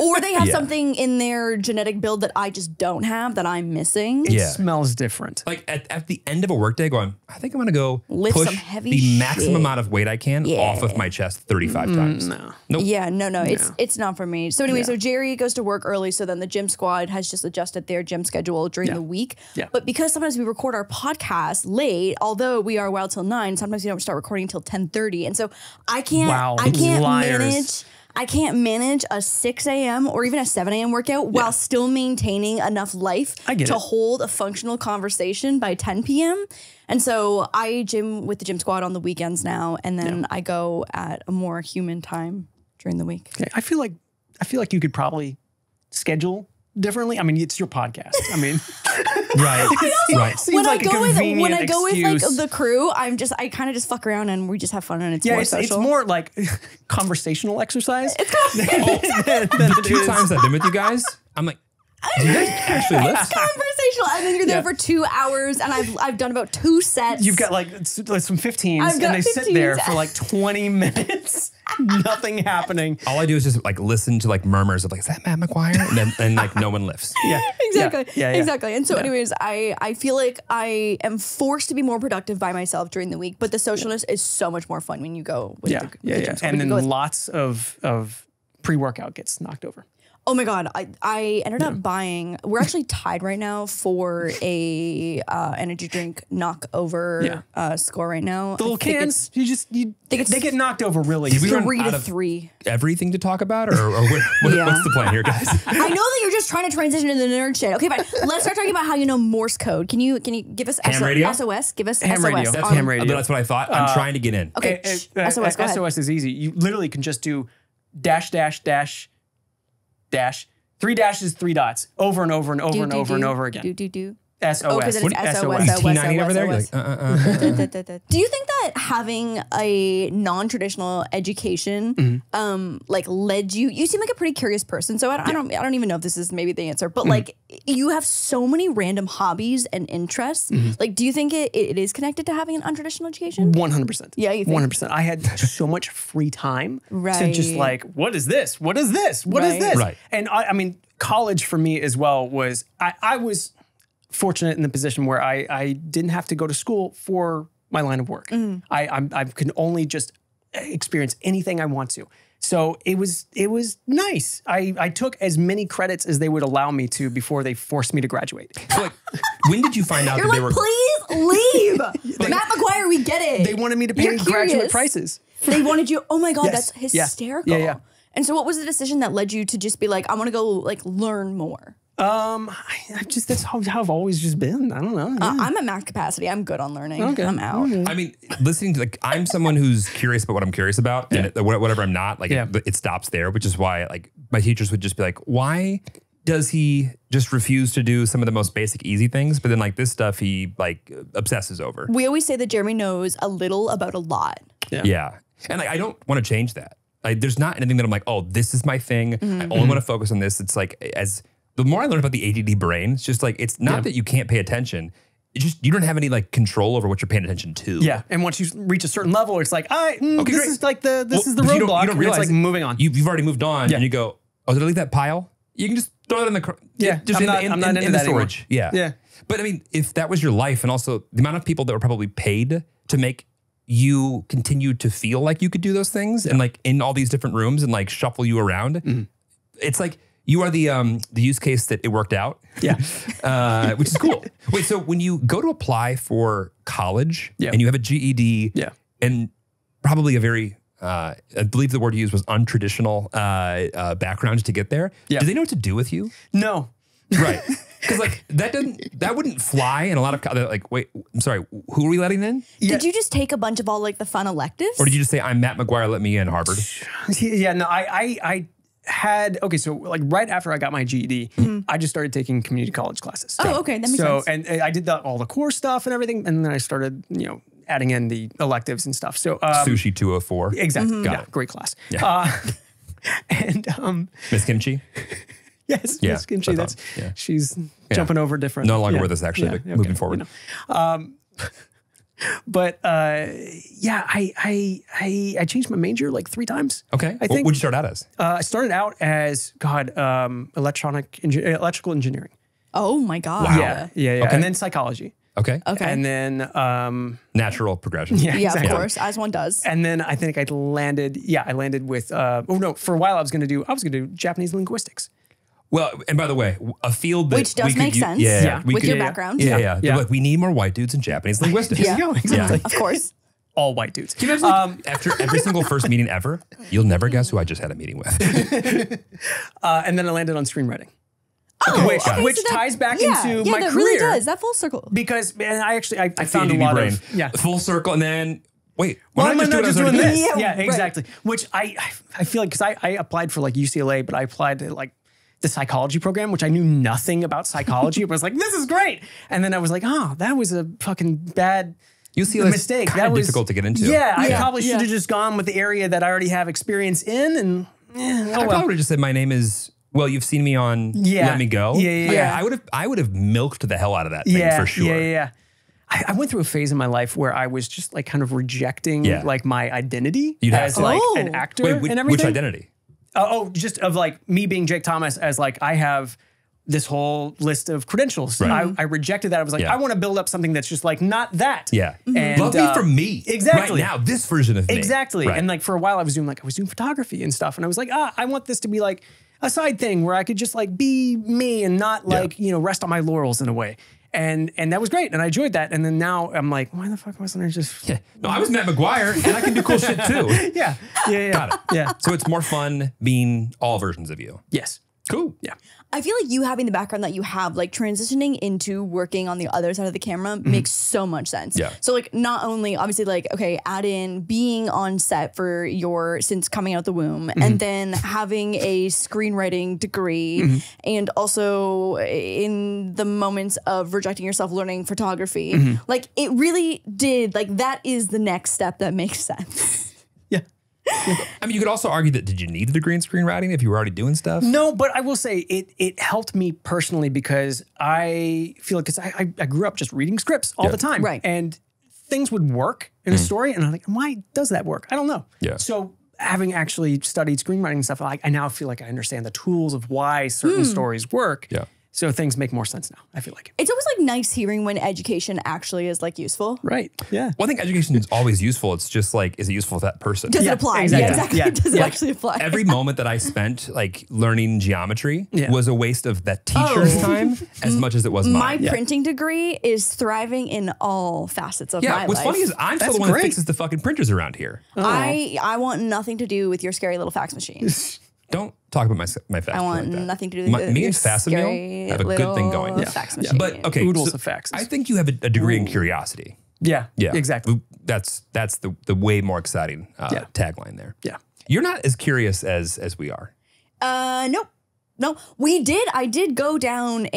Or they have something in their genetic build that I just don't have that I'm missing. It smells different. Like at the end of a workday going, I think I'm going to go Lift push some heavy the maximum shit. amount of weight I can off of my chest 35 times. No. Nope. Yeah, no, it's not for me. So anyway, so Jerry goes to work early, so then the gym squad has just adjusted their gym schedule during the week. Yeah. But because sometimes we record our podcast late, although we are Wild Till 9, sometimes we don't start recording until 10:30, and so I can't manage a 6 a.m. or even a 7 a.m. workout while still maintaining enough life to hold a functional conversation by 10 p.m. And so I gym with the gym squad on the weekends now, and then I go at a more human time during the week. Okay. I feel like you could probably schedule differently. I mean, it's your podcast. I mean, right. Seems When like I go with like excuse. the crew, I kind of just fuck around and we just have fun and it's more social. It's more like conversational exercise. The 2 times I've been with you guys, I'm like, do you guys actually lift? Conversational, and then you're there for 2 hours, and I've done about 2 sets. You've got like some 15s, and they sit there for like 20 minutes. Nothing happening. All I do is just like listen to like murmurs of like, is that Matt McGuire? And then like no one lifts. Yeah, exactly. And so, anyways, I feel like I am forced to be more productive by myself during the week, but the socialness is so much more fun when you go with the gym squad. And then lots of pre-workout gets knocked over. Oh my God, I ended up buying, we're actually tied right now for a energy drink knockover score right now. The little cans, they get knocked over really. 3 to 3. Everything to talk about, or what's the plan here, guys? I know that you're just trying to transition into the nerd shit. Okay, fine. Let's start talking about how you know Morse code. Can you give us SOS? Give us ham SOS. Radio. That's ham radio. That's what I thought. I'm trying to get in. Okay, SOS. Go ahead. SOS is easy. You literally can just do dash, 3 dashes, 3 dots, over and over and over and over and over again. SOS. Oh, because it's SOS. T90 over there? You're like, Do you think that having a non-traditional education, like led you? You seem like a pretty curious person, so I don't even know if this is maybe the answer, but like you have so many random hobbies and interests. Like, do you think it is connected to having an untraditional education? 100%. Yeah, you think? 100%. I had so much free time to just like, what is this? What is this? What is this? Right. And I mean, college for me as well was I was fortunate in the position where I didn't have to go to school for my line of work. I can only just experience anything I want to. So it was nice. I took as many credits as they would allow me to before they forced me to graduate. So like, when did you find out You're that they like, were? please leave. Matt McGuire, we get it. They wanted me to pay graduate prices. They wanted you. Oh my God, Yes. that's hysterical. Yeah. And so what was the decision that led you to just be like, I want to go like learn more? That's how I've always just been. I don't know. Yeah. I'm at max capacity. I'm good on learning. Okay. I'm out. I mean, listening to like, I'm someone who's curious about what I'm curious about, and whatever I'm not, like it stops there, which is why like my teachers would just be like, why does he just refuse to do some of the most basic, easy things? But then like this stuff, he like obsesses over. We always say that Jeremy knows a little about a lot. Yeah. And like, I don't want to change that. Like, there's not anything that I'm like, oh, this is my thing. I only want to focus on this. It's like, the more I learn about the ADD brain, it's just like, it's not that you can't pay attention. It's just, you don't have any like control over what you're paying attention to. Yeah. And once you reach a certain level, it's like, this great. is like this is the roadblock. You don't realize it's like moving on. You've already moved on, and you go, oh, did I leave that pile? You can just throw it in the just I'm not into in the that storage. Anymore. Yeah. But I mean, if that was your life, and also the amount of people that were probably paid to make you continue to feel like you could do those things, and like in all these different rooms and like shuffle you around, it's like you are the use case that it worked out. Yeah. Which is cool. Wait, so when you go to apply for college and you have a GED and probably a very, I believe the word you used was untraditional background to get there. Yeah. Do they know what to do with you? No. Right. Because like that wouldn't fly in a lot of like. Wait, I'm sorry. Who are we letting in? Did you just take a bunch of all like the fun electives, or did you just say I'm Matt McGuire? Let me in, Harvard. Yeah, no, I had so like right after I got my GED, I just started taking community college classes. Oh, okay, that makes sense. And I did all the core stuff and everything, and then I started adding in the electives and stuff. So Sushi 204. Exactly. Got it. Great class. Yeah. And Miss Kimchi. Yes, Yeah, Miss Kimchi. that's She's jumping over different. No longer with us, actually, but moving forward. But I changed my major like 3 times. Okay. I think. What'd you start out as? I started out as electrical engineering. Oh my god! Wow. Yeah. Okay. And then psychology. Okay. And then natural progression. Yeah, exactly. of course, as one does. And then I think I landed with for a while I was gonna do Japanese linguistics. Well, and by the way, a field that which does make sense. With your background. Yeah. Look, we need more white dudes in Japanese linguistics. Exactly. Of course. All white dudes. Can you imagine, after every single first meeting ever, you'll never guess who I just had a meeting with. And then I landed on screenwriting. Oh, which so ties back into my that career. Really does. That full circle. Because I found a lot of full circle, and then wait, why am I not just doing this? Yeah, exactly. Which I feel like because I applied for like UCLA, but I applied to like the psychology program, which I knew nothing about psychology. But I was like, this is great. And then I was like, oh, that was a fucking bad mistake. That was difficult to get into. Yeah, I probably should have just gone with the area that I already have experience in. And I probably would have just said my name is. Well, you've seen me on Let Me Go. Yeah. I would have milked the hell out of that thing for sure. Yeah. I went through a phase in my life where I was just like kind of rejecting like my identity as like an actor and everything. Which identity? Just of like me being Jake Thomas as like I have this whole list of credentials. Right. I rejected that. I was like, I want to build up something that's just like not that. Yeah. And, love me from me. Exactly. Right now, this version of me. Exactly. Right. And like for a while I was doing photography and stuff. And I was like, I want this to be like a side thing where I could just like be me and not like, rest on my laurels in a way. And that was great. And I enjoyed that. And then now I'm like, why the fuck wasn't I just... Yeah. No, I was Matt McGuire and I can do cool shit too. Yeah. Got it. Yeah. So it's more fun being all versions of you. Yes. Cool. Yeah. I feel like you having the background that you have, like transitioning into working on the other side of the camera makes so much sense. Yeah. So like not only obviously like, okay, add in being on set for since coming out the womb and then having a screenwriting degree and also in the moments of rejecting yourself, learning photography, like it really did, like that is the next step that makes sense. I mean, you could also argue that did you need a degree in screenwriting if you were already doing stuff? No, but I will say it helped me personally because I feel like I grew up just reading scripts all the time. Right. And things would work in a story. And I'm like, why does that work? I don't know. Yeah. So having actually studied screenwriting and stuff, I now feel like I understand the tools of why certain stories work. Yeah. So things make more sense now, I feel like. It's always like nice hearing when education actually is like useful. Right. Yeah. Well, I think education is always useful. It's just like, is it useful for that person? Does it apply? Exactly. Yeah, exactly. Yeah. Does it actually apply? Every moment that I spent like learning geometry was a waste of that teacher's time as much as it was mine. My printing degree is thriving in all facets of my life. What's funny is I'm still the one that fixes the fucking printers around here. I want nothing to do with your scary little fax machine. Don't talk about my fax. I want like that. nothing to do with me your and scary have a good thing going. fax machine. But okay, Oodles of faxes. I think you have a degree in curiosity. Yeah. Exactly. That's the way more exciting tagline there. Yeah. You're not as curious as we are. Nope. No, I did go down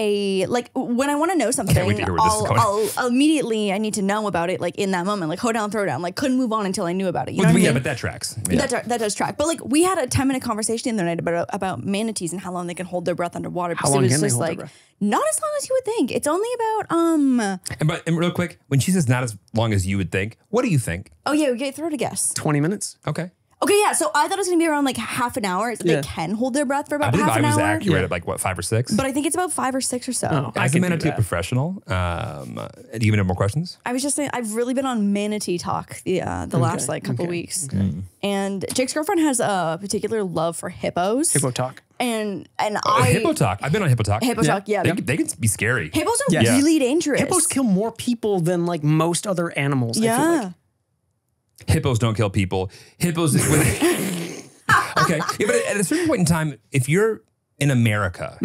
like when I want to know something, Can't wait to hear where this is going. I'll immediately, I need to know about it like in that moment, like hold down, throw down, like couldn't move on until I knew about it. You know what I mean? Yeah, but that tracks. Yeah. That does track. But like we had a 10-minute conversation the other night about manatees and how long they can hold their breath underwater. How long can they hold their breath? Not as long as you would think. It's only about And real quick, when she says not as long as you would think, what do you think? Oh yeah, okay, throw it a guess. 20 minutes. Okay. Okay, yeah. So I thought it was gonna be around like half an hour. They can hold their breath for about half an hour. I was accurate at like what, 5 or 6? But I think it's about 5 or 6 or so. Oh, As a manatee professional, do you even have more questions? I was just saying, I've really been on manatee talk the last like couple weeks, and Jake's girlfriend has a particular love for hippos. Hippo talk. And Hippo talk. I've been on hippo talk. Hippo talk, yeah. They can be scary. Hippos are really dangerous. Hippos kill more people than like most other animals. Yeah. I feel like. Hippos don't kill people. Hippos. Okay. Yeah, but at a certain point in time, if you're in America,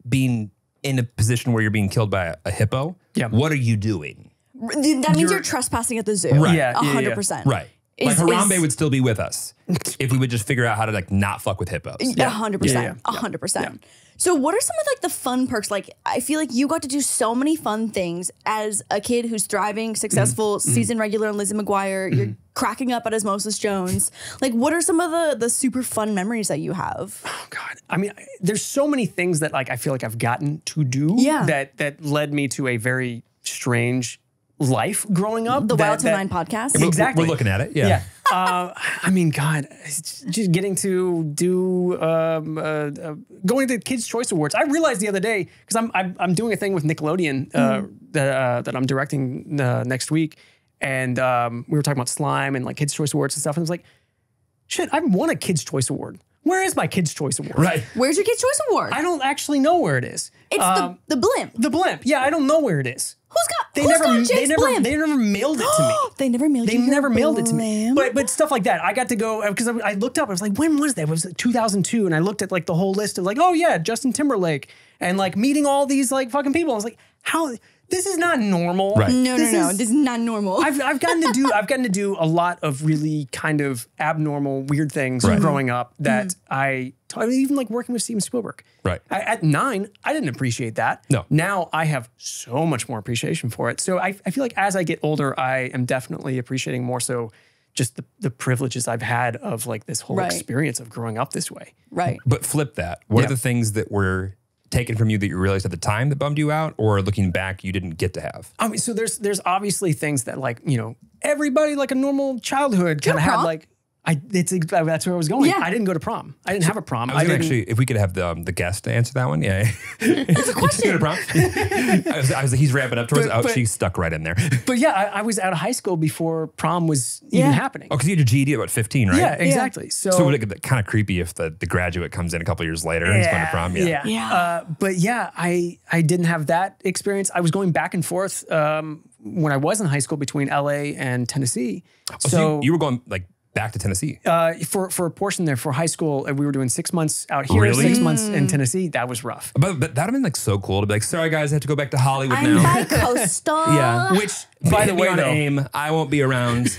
being in a position where you're being killed by a hippo, what are you doing? That means you're trespassing at the zoo. Right. Yeah, 100%. Right. Like Harambe would still be with us if we would just figure out how to like not fuck with hippos. 100%. 100%. So what are some of like the fun perks? Like I feel like you got to do so many fun things as a kid who's thriving, successful, season regular on Lizzie McGuire. You're cracking up at Osmosis Jones. Like what are some of the super fun memories that you have? Oh God. I mean, there's so many things that like I feel like I've gotten to do that led me to a very strange life growing up. The Wild Til podcast. Exactly. We're looking at it. Yeah. I mean, God, it's just getting to do going to the Kids' Choice Awards. I realized the other day because I'm doing a thing with Nickelodeon that I'm directing next week, and we were talking about slime and like Kids' Choice Awards and stuff. And I was like, shit, I won a Kids' Choice Award. Where is my Kids' Choice Award? Right. Where's your Kids' Choice Award? I don't actually know where it is. It's the blimp. The blimp. Yeah, I don't know where it is. Who's got Jake's blimp? They never mailed it to me. They never mailed you. They never mailed it to me. But stuff like that. I got to go because I looked up. I was like, when was that? It was like 2002, and I looked at like the whole list of like, oh yeah, Justin Timberlake, and like meeting all these like fucking people. I was like, how? This is not normal. Right. No. This is not normal. I've gotten to do a lot of really kind of abnormal, weird things growing up that I even like working with Steven Spielberg. Right. At 9, I didn't appreciate that. No. Now I have so much more appreciation for it. So I feel like as I get older, I am definitely appreciating more so just the privileges I've had of like this whole experience of growing up this way. Right. But flip that. What are the things that were taken from you that you realized at the time that bummed you out, or looking back you didn't get to have? I mean, so there's obviously things that like, you know, everybody like a normal childhood kind of had like, that's where I was going. Yeah. I didn't go to prom. I didn't have a prom. I was gonna actually, if we could have the guest to answer that one, It's a question. Go to prom? I was like, he's ramping up towards. But she's stuck right in there. But yeah, I was out of high school before prom was even happening. Oh, because you had your GED at about 15, right? Yeah, exactly. Yeah. So would it get kind of creepy if the graduate comes in a couple years later and he's going to prom? But yeah, I didn't have that experience. I was going back and forth when I was in high school between LA and Tennessee. So you were going like back to Tennessee? For a portion there for high school, we were doing 6 months out here, 6 months in Tennessee. That was rough. But that'd have been like so cool to be like, sorry guys, I have to go back to Hollywood I'm now. bi-coastal. Yeah. Which, by the way, on AIM, I won't be around.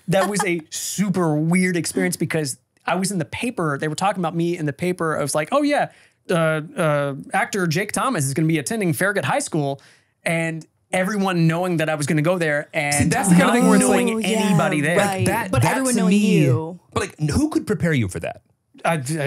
That was a super weird experience because I was in the paper. They were talking about me in the paper. I was like, oh yeah, actor Jake Thomas is going to be attending Farragut High School, and everyone knowing that I was going to go there, and that's the kind of thing where it's like anybody there. Right. Like but everyone knowing you. But like, who could prepare you for that?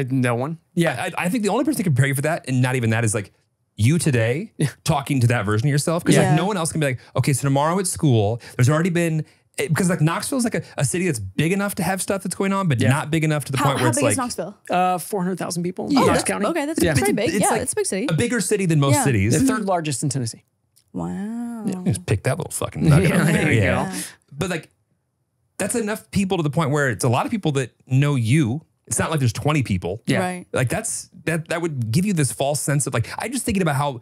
No one. Yeah, I think the only person that can prepare you for that, and not even that, is like you today talking to that version of yourself. Because like no one else can be like, okay, so tomorrow at school, there's already been. Because like Knoxville's like a city that's big enough to have stuff that's going on, but not big enough to the point where it's like. How big is Knoxville? 400,000 people. Oh, Knox County. Okay, that's pretty big. It's like it's a big city. A bigger city than most cities. The third largest in Tennessee. Wow. Just pick that little fucking nugget up there you go. But like, that's enough people to the point where it's a lot of people that know you. It's not like there's 20 people. Yeah. Right. Like that would give you this false sense of like, I'm just thinking about how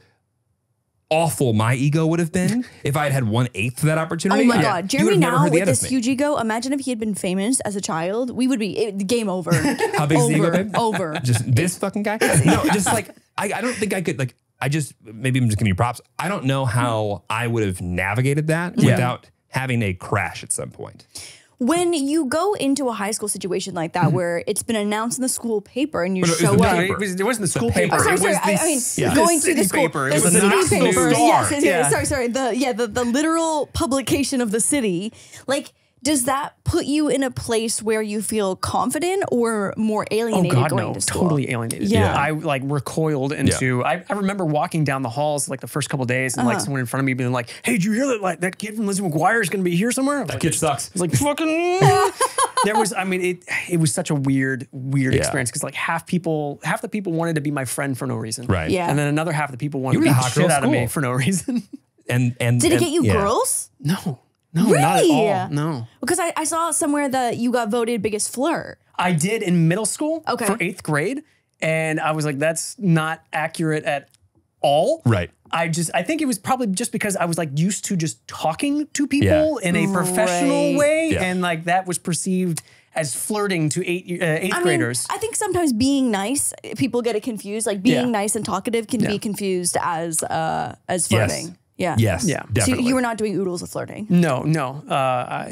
awful my ego would have been if I had 1/8 of that opportunity. Oh my God. Jeremy now with this me. huge ego, imagine if he had been famous as a child, we would be game over. How big is the ego, babe? Over. Just this fucking guy? No, just like, I don't think I could like, maybe I'm just giving you props. I don't know how I would have navigated that without having a crash at some point. When you go into a high school situation like that, where it's been announced in the school paper and you show up. It wasn't the school paper. Sorry, going to the school paper. It was the city paper. Yes. Sorry. The literal publication of the city. Like, does that put you in a place where you feel confident or more alienated going to school? Totally alienated. Yeah. I like recoiled into, I remember walking down the halls like the first couple of days and like someone in front of me being like, hey, did you hear that like that kid from Lizzie McGuire is going to be here somewhere? That kid sucks. I was like, fucking. There was, I mean, it was such a weird experience because like half the people wanted to be my friend for no reason. Right. Yeah. And then another half of the people wanted to beat the shit out of me for no reason. And did it get you girls? No. No, really? not at all. No. Because I saw somewhere that you got voted biggest flirt. I did in middle school for 8th grade. And I was like, that's not accurate at all. Right. I think it was probably just because I was like used to just talking to people in a professional way. Yeah. And like that was perceived as flirting to eighth graders. I think sometimes being nice, people get it confused. Like being nice and talkative can be confused as flirting. Yeah. Yes. Yeah. Definitely. So you were not doing oodles of flirting. No.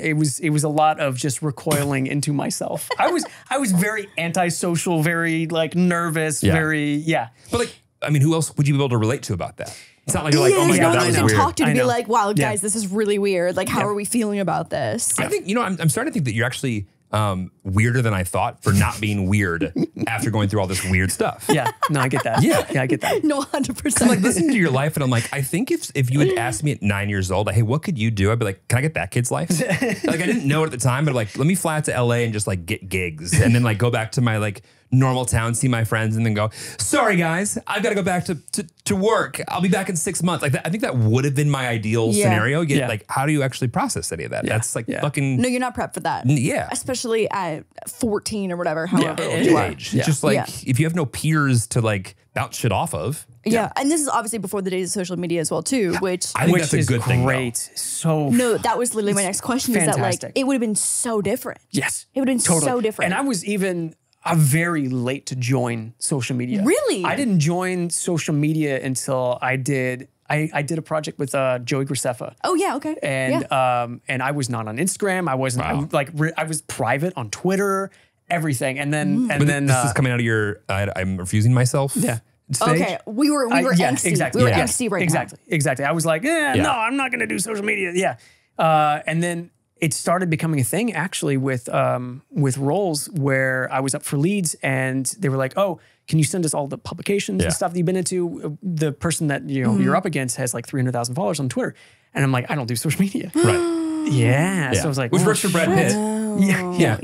It was a lot of just recoiling into myself. I was very antisocial, very like nervous, But like, I mean, who else would you be able to relate to about that? It's not like you're like, oh my God, that was weird. weird. Talk to be like, wow, guys, this is really weird. Like, how are we feeling about this? I think, I'm starting to think that you're actually weirder than I thought for not being weird after going through all this weird stuff. Yeah, no, I get that. Yeah, I get that. No, 100%. I'm like listening to your life and I'm like, I think if you had asked me at 9 years old, like, hey, what could you do? I'd be like, can I get that kid's life? Like I didn't know it at the time, but like, let me fly out to LA and just like get gigs and then like go back to my like normal town, see my friends, and then go, sorry guys, I've got to go back to work. I'll be back in 6 months. Like that, I think that would have been my ideal scenario. Yet, like, how do you actually process any of that? That's like fucking. No, you're not prepped for that. Yeah. Especially at 14 or whatever, however old Any you are. age. Just like if you have no peers to like bounce shit off of. Yeah. And this is obviously before the days of social media as well too, which I think that's a good thing. Great. So no, that was literally my next question. Fantastic. Is that like it would have been so different. Yes. It would have been so different. And I was even very late to join social media. Really? I didn't join social media until I did a project with Joey Graceffa. Oh yeah, okay. And I was not on Instagram. I wasn't I was private on Twitter, everything. And then this is coming out of your I'm refusing myself. Yeah. Stage. Okay, we were angsty. Exactly. We were angsty right now. Exactly. I was like, no, I'm not going to do social media. Yeah. And then it started becoming a thing actually with roles where I was up for leads and they were like, oh, can you send us all the publications and stuff that you've been into? The person that you're up against has like 300,000 followers on Twitter. And I'm like, I don't do social media. Right. Yeah. So I was like, which works for Brad Pitt. Yeah.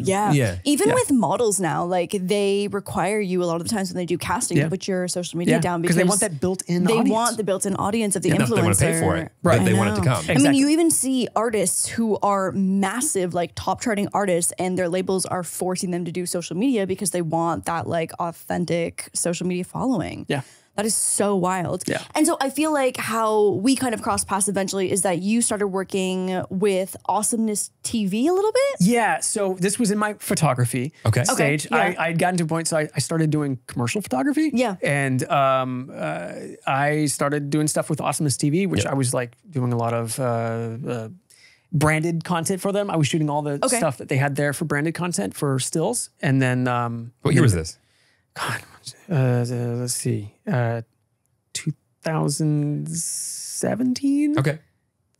Even with models now, like they require you a lot of the times when they do casting to put your social media down because they want that built-in audience. They want the built-in audience of the influencer. They want to pay for it, but they want it to come. Exactly. I mean, you even see artists who are massive, like top charting artists, and their labels are forcing them to do social media because they want that like authentic social media following. Yeah. That is so wild. Yeah. And so I feel like how we kind of crossed paths eventually is that you started working with Awesomeness TV a little bit? Yeah. So this was in my photography stage. Yeah. I'd gotten to a point, so I started doing commercial photography. Yeah. And I started doing stuff with Awesomeness TV, which I was like doing a lot of branded content for them. I was shooting all the stuff that they had there for branded content for stills. And then... what year was this? God, let's see, 2017. Okay.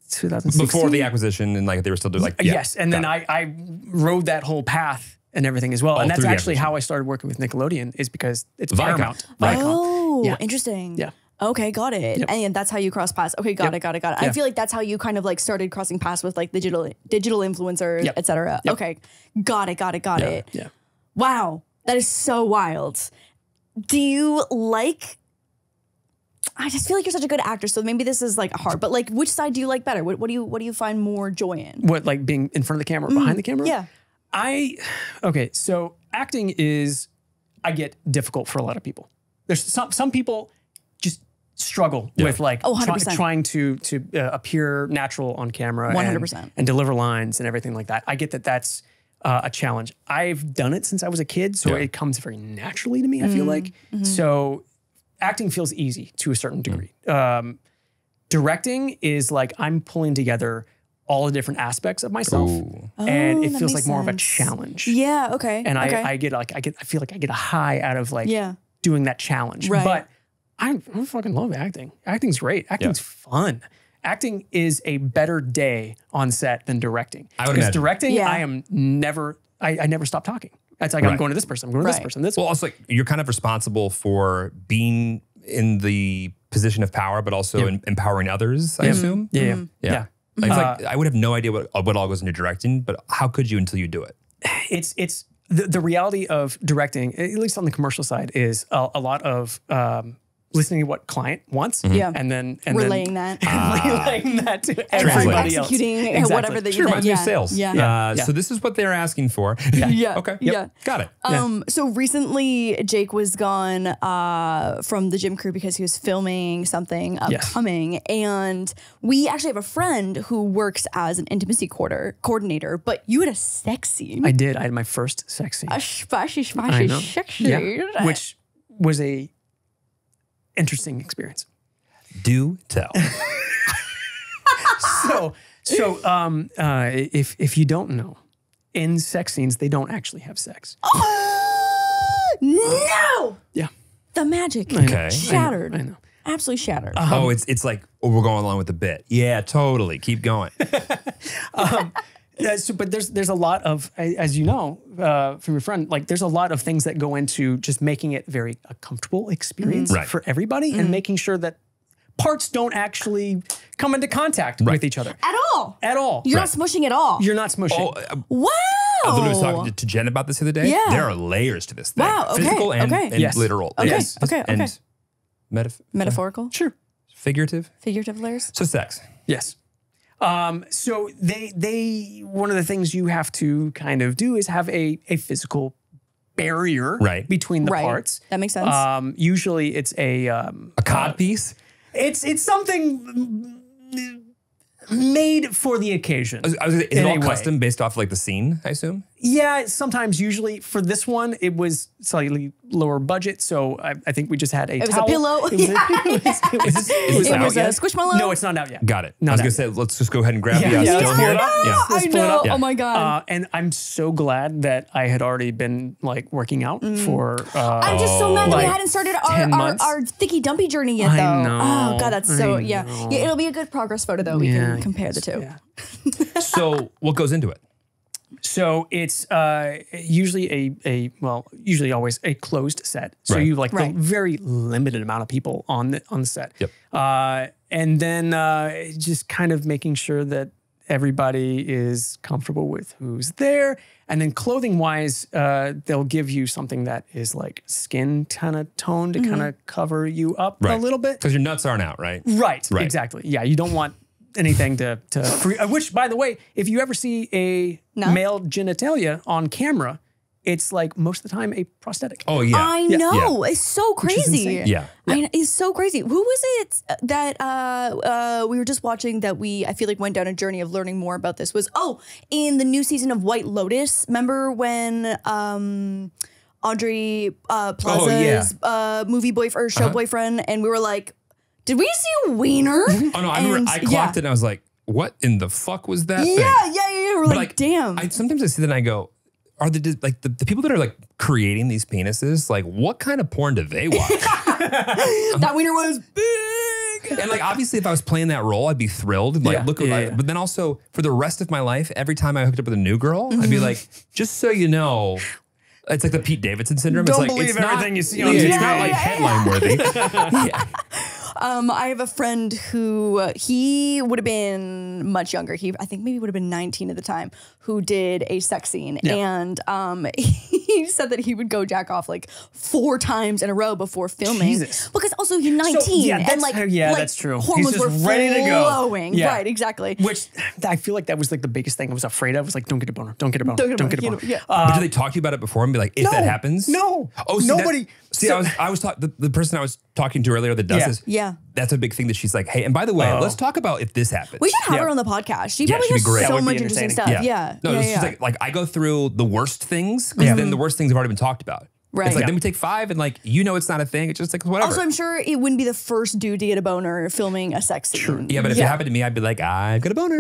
2016. Before the acquisition and like they were still doing like yes, and then I rode that whole path and everything as well, and that's actually how I started working with Nickelodeon is because it's Paramount. Oh, interesting. Yeah. Okay, got it. Yep. And that's how you cross paths. Okay, got it. Yeah. I feel like that's how you kind of like started crossing paths with like digital influencers, et cetera. Yep. Okay, got it. Yeah. Wow, that is so wild. Do you like... I just feel like you're such a good actor, so maybe this is like hard, but like which side do you like better? What do you find more joy in? What, like being in front of the camera or behind the camera? Yeah. So acting is, I get difficult for a lot of people. There's some people just struggle with like trying to appear natural on camera 100%. and deliver lines and everything like that. I get that that's a challenge. I've done it since I was a kid, so it comes very naturally to me, I feel like. So acting feels easy to a certain degree. Directing is like I'm pulling together all the different aspects of myself, and it feels like more of a challenge. Yeah. Okay. And I feel like I get a high out of like doing that challenge. Right. But I fucking love acting. Acting's great. Acting's fun. Acting is a better day on set than directing. Because directing, I never stop talking. It's like I'm going to this person, I'm going to this person. Well, also like you're kind of responsible for being in the position of power, but also empowering others, I assume. Yeah. Like, I would have no idea what all goes into directing, but how could you until you do it? It's the reality of directing, at least on the commercial side, is a lot of listening to what client wants, and then relaying that to everybody else, executing whatever that you reminds me of sales. Yeah. So this is what they're asking for. Okay. Got it. So recently, Jake was gone from the gym crew because he was filming something upcoming, and we actually have a friend who works as an intimacy coordinator. But you had a sex scene. I did. I had my first sex scene. A splashy sex scene, which was a interesting experience. Do tell. If you don't know, in sex scenes they don't actually have sex. No. Yeah. The magic. Okay. Shattered. I know. Absolutely shattered. It's like we're going along with the bit. Yeah, totally. Keep going. But there's a lot of, as you know, from your friend, like there's a lot of things that go into just making it a comfortable experience for everybody and making sure that parts don't actually come into contact with each other. At all. At all. You're not smushing at all. You're not smushing. Wow. I literally was talking to Jen about this the other day. Yeah. There are layers to this thing. Wow, okay, Physical and Yes. literal. Okay, Yes. okay, And okay. Metaphorical? Sure. Figurative. Figurative layers? So sex. Yes. So they one of the things you have to kind of do is have a physical barrier between the parts. That makes sense. Usually it's a cod piece. It's something made for the occasion. Is it all custom based off like the scene, I assume? Yeah, sometimes. Usually for this one, it was slightly lower budget, so I think we just had a towel. It was a pillow. It was a squishmallow. No, it's not out yet. Got it. I was going to say, let's just go ahead and grab the still here. I know. Oh my God. And I'm so glad that I had already been like working out for I'm just so mad that we hadn't started our thicky dumpy journey yet, though. I know. Oh God, that's so yeah. It'll be a good progress photo though. We can compare the two. Yeah. So what goes into it? So it's usually usually always a closed set. So you like the very limited amount of people on the set. Yep. And then just kind of making sure that everybody is comfortable with who's there. And then clothing wise, they'll give you something that is like skin kind of tone to kind of cover you up a little bit. Because your nuts aren't out, right? Right. Exactly. Yeah. You don't want anything to which, by the way, if you ever see a male genitalia on camera, it's like most of the time a prosthetic. Oh yeah, I know. It's so crazy. Yeah, it's so crazy. Who was it that we were just watching that I feel like went down a journey of learning more about this? Was in the new season of White Lotus. Remember when Audrey Plaza's movie boyfriend or show boyfriend, and we were like, did we see a wiener? Oh no, I remember I clocked it and I was like, what in the fuck was that thing? Yeah. We're like, damn. Sometimes I see that and I go, are the people that are like creating these penises, like what kind of porn do they watch? That wiener was big. And like obviously if I was playing that role, I'd be thrilled. And like but then also for the rest of my life, every time I hooked up with a new girl, I'd be like, just so you know, it's like the Pete Davidson syndrome. Don't it's like, believe everything you see on TV. TV. It's not like headline worthy. I have a friend who he would have been much younger. I think maybe would have been 19 at the time, who did a sex scene. And he said that he would go jack off like 4 times in a row before filming. Jesus. Because also you're 19 and like that's true. Hormones were ready to go. Flowing. Yeah. Right, exactly. Which I feel like that was like the biggest thing I was afraid of. Was like, don't get a boner. Don't get a boner. Don't get a boner. Yeah. But do they talk to you about it before and be like, if that happens? No. Oh, see, nobody. I was the person I was talking to earlier that does this. Yeah. That's a big thing that she's like, hey, and by the way, let's talk about if this happens. We should have her on the podcast. She probably has great. so That would much be interesting entertaining. stuff. Yeah. No, it's just like I go through the worst things because then the worst things have already been talked about. Right. It's like then we take 5 and like it's not a thing. It's just like whatever. Also, I'm sure it wouldn't be the first dude to get a boner filming a sex scene. True. Yeah, but if it happened to me, I'd be like, I've got a boner.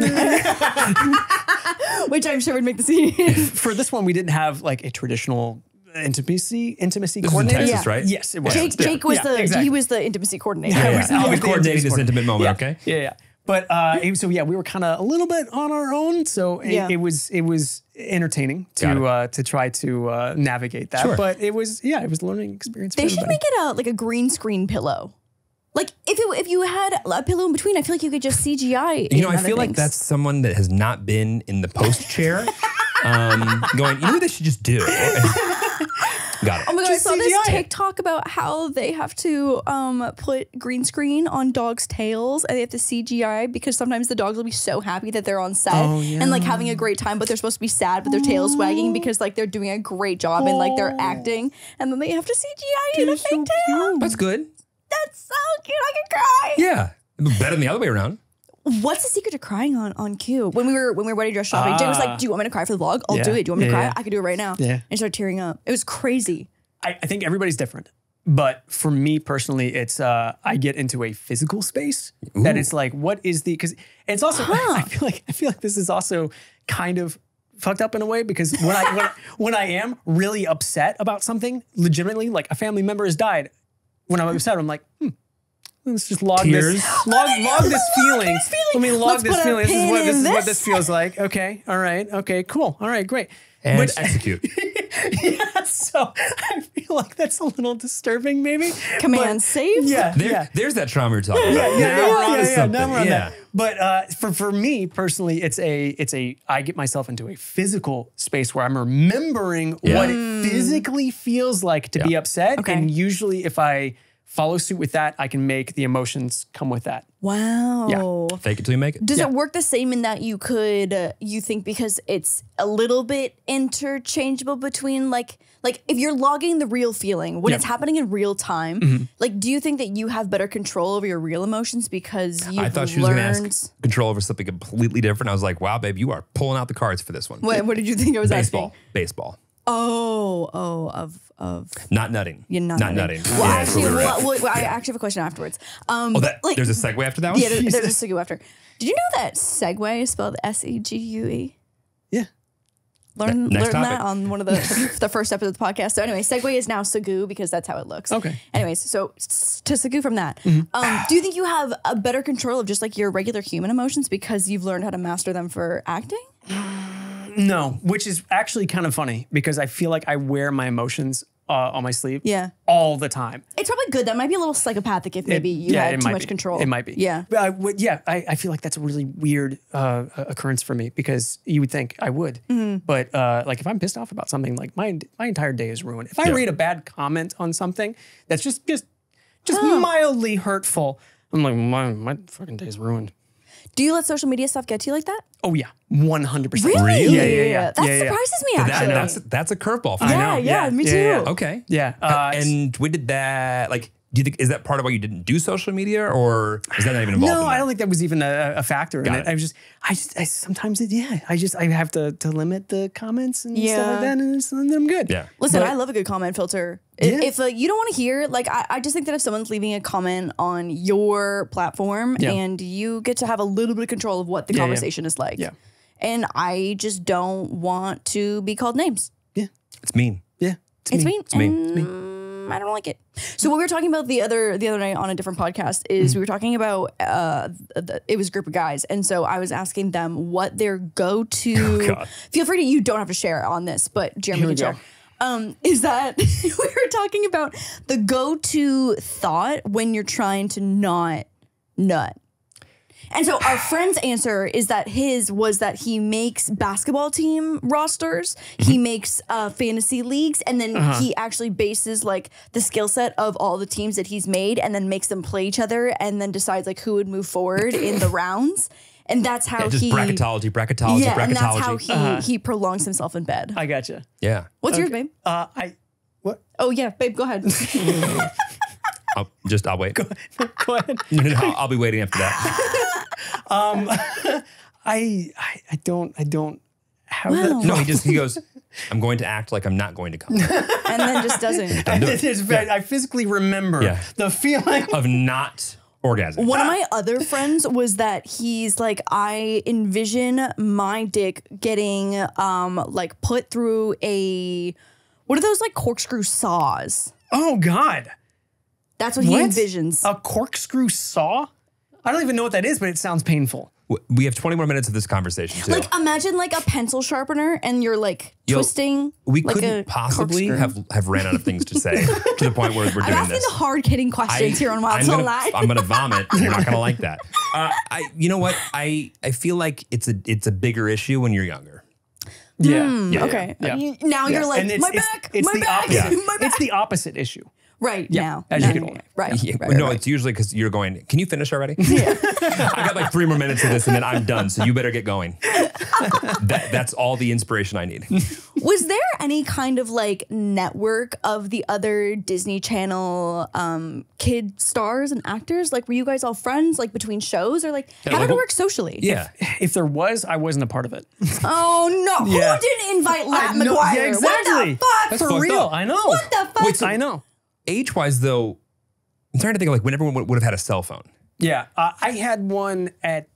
Which I'm sure would make the scene. For this one, we didn't have like a traditional intimacy this coordinator. Is in Texas, right? Yes, it was. Jake was he was the intimacy coordinator. I was coordinating this intimate moment. Okay. Yeah. But so we were kind of a little bit on our own, so it was entertaining to try to navigate that. Sure. But it was a learning experience. They should make it like a green screen pillow. Like if you had a pillow in between, I feel like you could just CGI. I feel like that's someone that has not been in the post chair, going, you know what they should just do. Got it. Oh my God, I saw this CGI it. TikTok about how they have to put green screen on dogs' tails and they have to CGI because sometimes the dogs will be so happy that they're on set and like having a great time, but they're supposed to be sad with their tails wagging because like they're doing a great job and like they're acting, and then they have to CGI in a fake tail. That's good. That's so cute. I can cry. Yeah. Better than the other way around. What's the secret to crying on cue? When we were wedding dress shopping, Jay was like, "Do you want me to cry for the vlog? I'll do it. Do you want me to cry? I can do it right now." Yeah. And started tearing up. It was crazy. I think everybody's different. But for me personally, it's I get into a physical space that it's like, what is the, because it's also I feel like this is also kind of fucked up in a way, because when I am really upset about something, legitimately, like a family member has died, when I'm upset, I'm like, let's just log this feeling. Let me log this feeling. This is what this feels like. Okay, all right, okay, cool, all right, great. And execute. Yeah, so I feel like that's a little disturbing, maybe. Command save. Yeah, There's that trauma you're talking about. But for me personally, it's a I get myself into a physical space where I'm remembering what it physically feels like to be upset, and usually if I follow suit with that, I can make the emotions come with that. Wow. Yeah. Fake it till you make it. Does it work the same in that you could, you think because it's a little bit interchangeable between like if you're logging the real feeling, when it's happening in real time, like do you think that you have better control over your real emotions because you've I thought she was going to ask control over something completely different. I was like, wow, babe, you are pulling out the cards for this one. What did you think I was asking? Baseball. Of not nutting. You're not nutting. Well, I actually have a question afterwards. There's a segue after that one? Yeah, there's a segue after. Did you know that segue is spelled S-E-G-U-E? Yeah. Learn that on one of the first episodes of the podcast. So anyway, segue is now Segu because that's how it looks. Okay. Anyways, so to Segu from that, do you think you have a better control of just like your regular human emotions because you've learned how to master them for acting? No, which is actually kind of funny because I feel like I wear my emotions on my sleeve all the time. It's probably good. That might be a little psychopathic if maybe you had too much control. It might be. Yeah. I feel like that's a really weird occurrence for me because you would think I would. But like if I'm pissed off about something, like my entire day is ruined. If I read a bad comment on something that's just mildly hurtful, I'm like, my fucking day is ruined. Do you let social media stuff get to you like that? Oh yeah, 100%. Really? Yeah. That surprises me actually. That's a curveball for me. Yeah, me too. Yeah. Okay. Yeah. And when did that, like, do you think, is that part of why you didn't do social media, or is that not even involved in that? I don't think that was even a factor in it. I sometimes I have to limit the comments and stuff like that, and then I'm good. Yeah. Listen, I love a good comment filter. If you don't want to hear, like, I just think that if someone's leaving a comment on your platform and you get to have a little bit of control of what the conversation is like. Yeah. And I just don't want to be called names. Yeah. It's mean. Yeah. It's mean. It's mean. I don't like it. So what we were talking about the other night on a different podcast is we were talking about it was a group of guys, and so I was asking them what their go-to. Feel free to, you don't have to share on this, but Jeremy can share. Is that we were talking about the go-to thought when you're trying to not nut. And so our friend's answer is that his was that he makes basketball team rosters, he makes fantasy leagues, and then he actually bases like the skill set of all the teams that he's made and then makes them play each other and then decides like who would move forward in the rounds. And that's how bracketology. Yeah, and that's how he prolongs himself in bed. I gotcha. Yeah. What's yours, babe? What? Oh yeah, babe, go ahead. I'll wait. Go ahead. No, I'll be waiting after that. I don't have Wow. that. No, he goes, I'm going to act like I'm not going to come. And then just doesn't. I physically remember the feeling of not orgasm. One of my other friends was that he's like, I envision my dick getting like put through what are those like corkscrew saws? Oh God. That's what he envisions. A corkscrew saw? I don't even know what that is, but it sounds painful. We have 20 more minutes of this conversation too. Like imagine like a pencil sharpener and you're like twisting. We like couldn't possibly have ran out of things to say to the point where we're doing this. I'm asking the hard hitting questions here on Wild Til Live. I'm gonna vomit. You're not gonna like that. You know what? I feel like it's a bigger issue when you're younger. Okay. Now you're like, and my back. It's the opposite issue. Right now. As you get older. Right. It's usually because you're going, can you finish already? Yeah. I got like 3 more minutes of this and then I'm done. So you better get going. That's all the inspiration I need. Was there any kind of like network of the other Disney Channel kid stars and actors? Like, were you guys all friends like between shows or like how did it work socially? Yeah. If there was, I wasn't a part of it. Oh no. Yeah. Who didn't invite Lizzie McGuire? Yeah, exactly. What the fuck? That's for real. Up. I know. What the fuck? Wait, so I know. Age-wise, though, I'm trying to think of like when everyone would have had a cell phone. Yeah, I had one at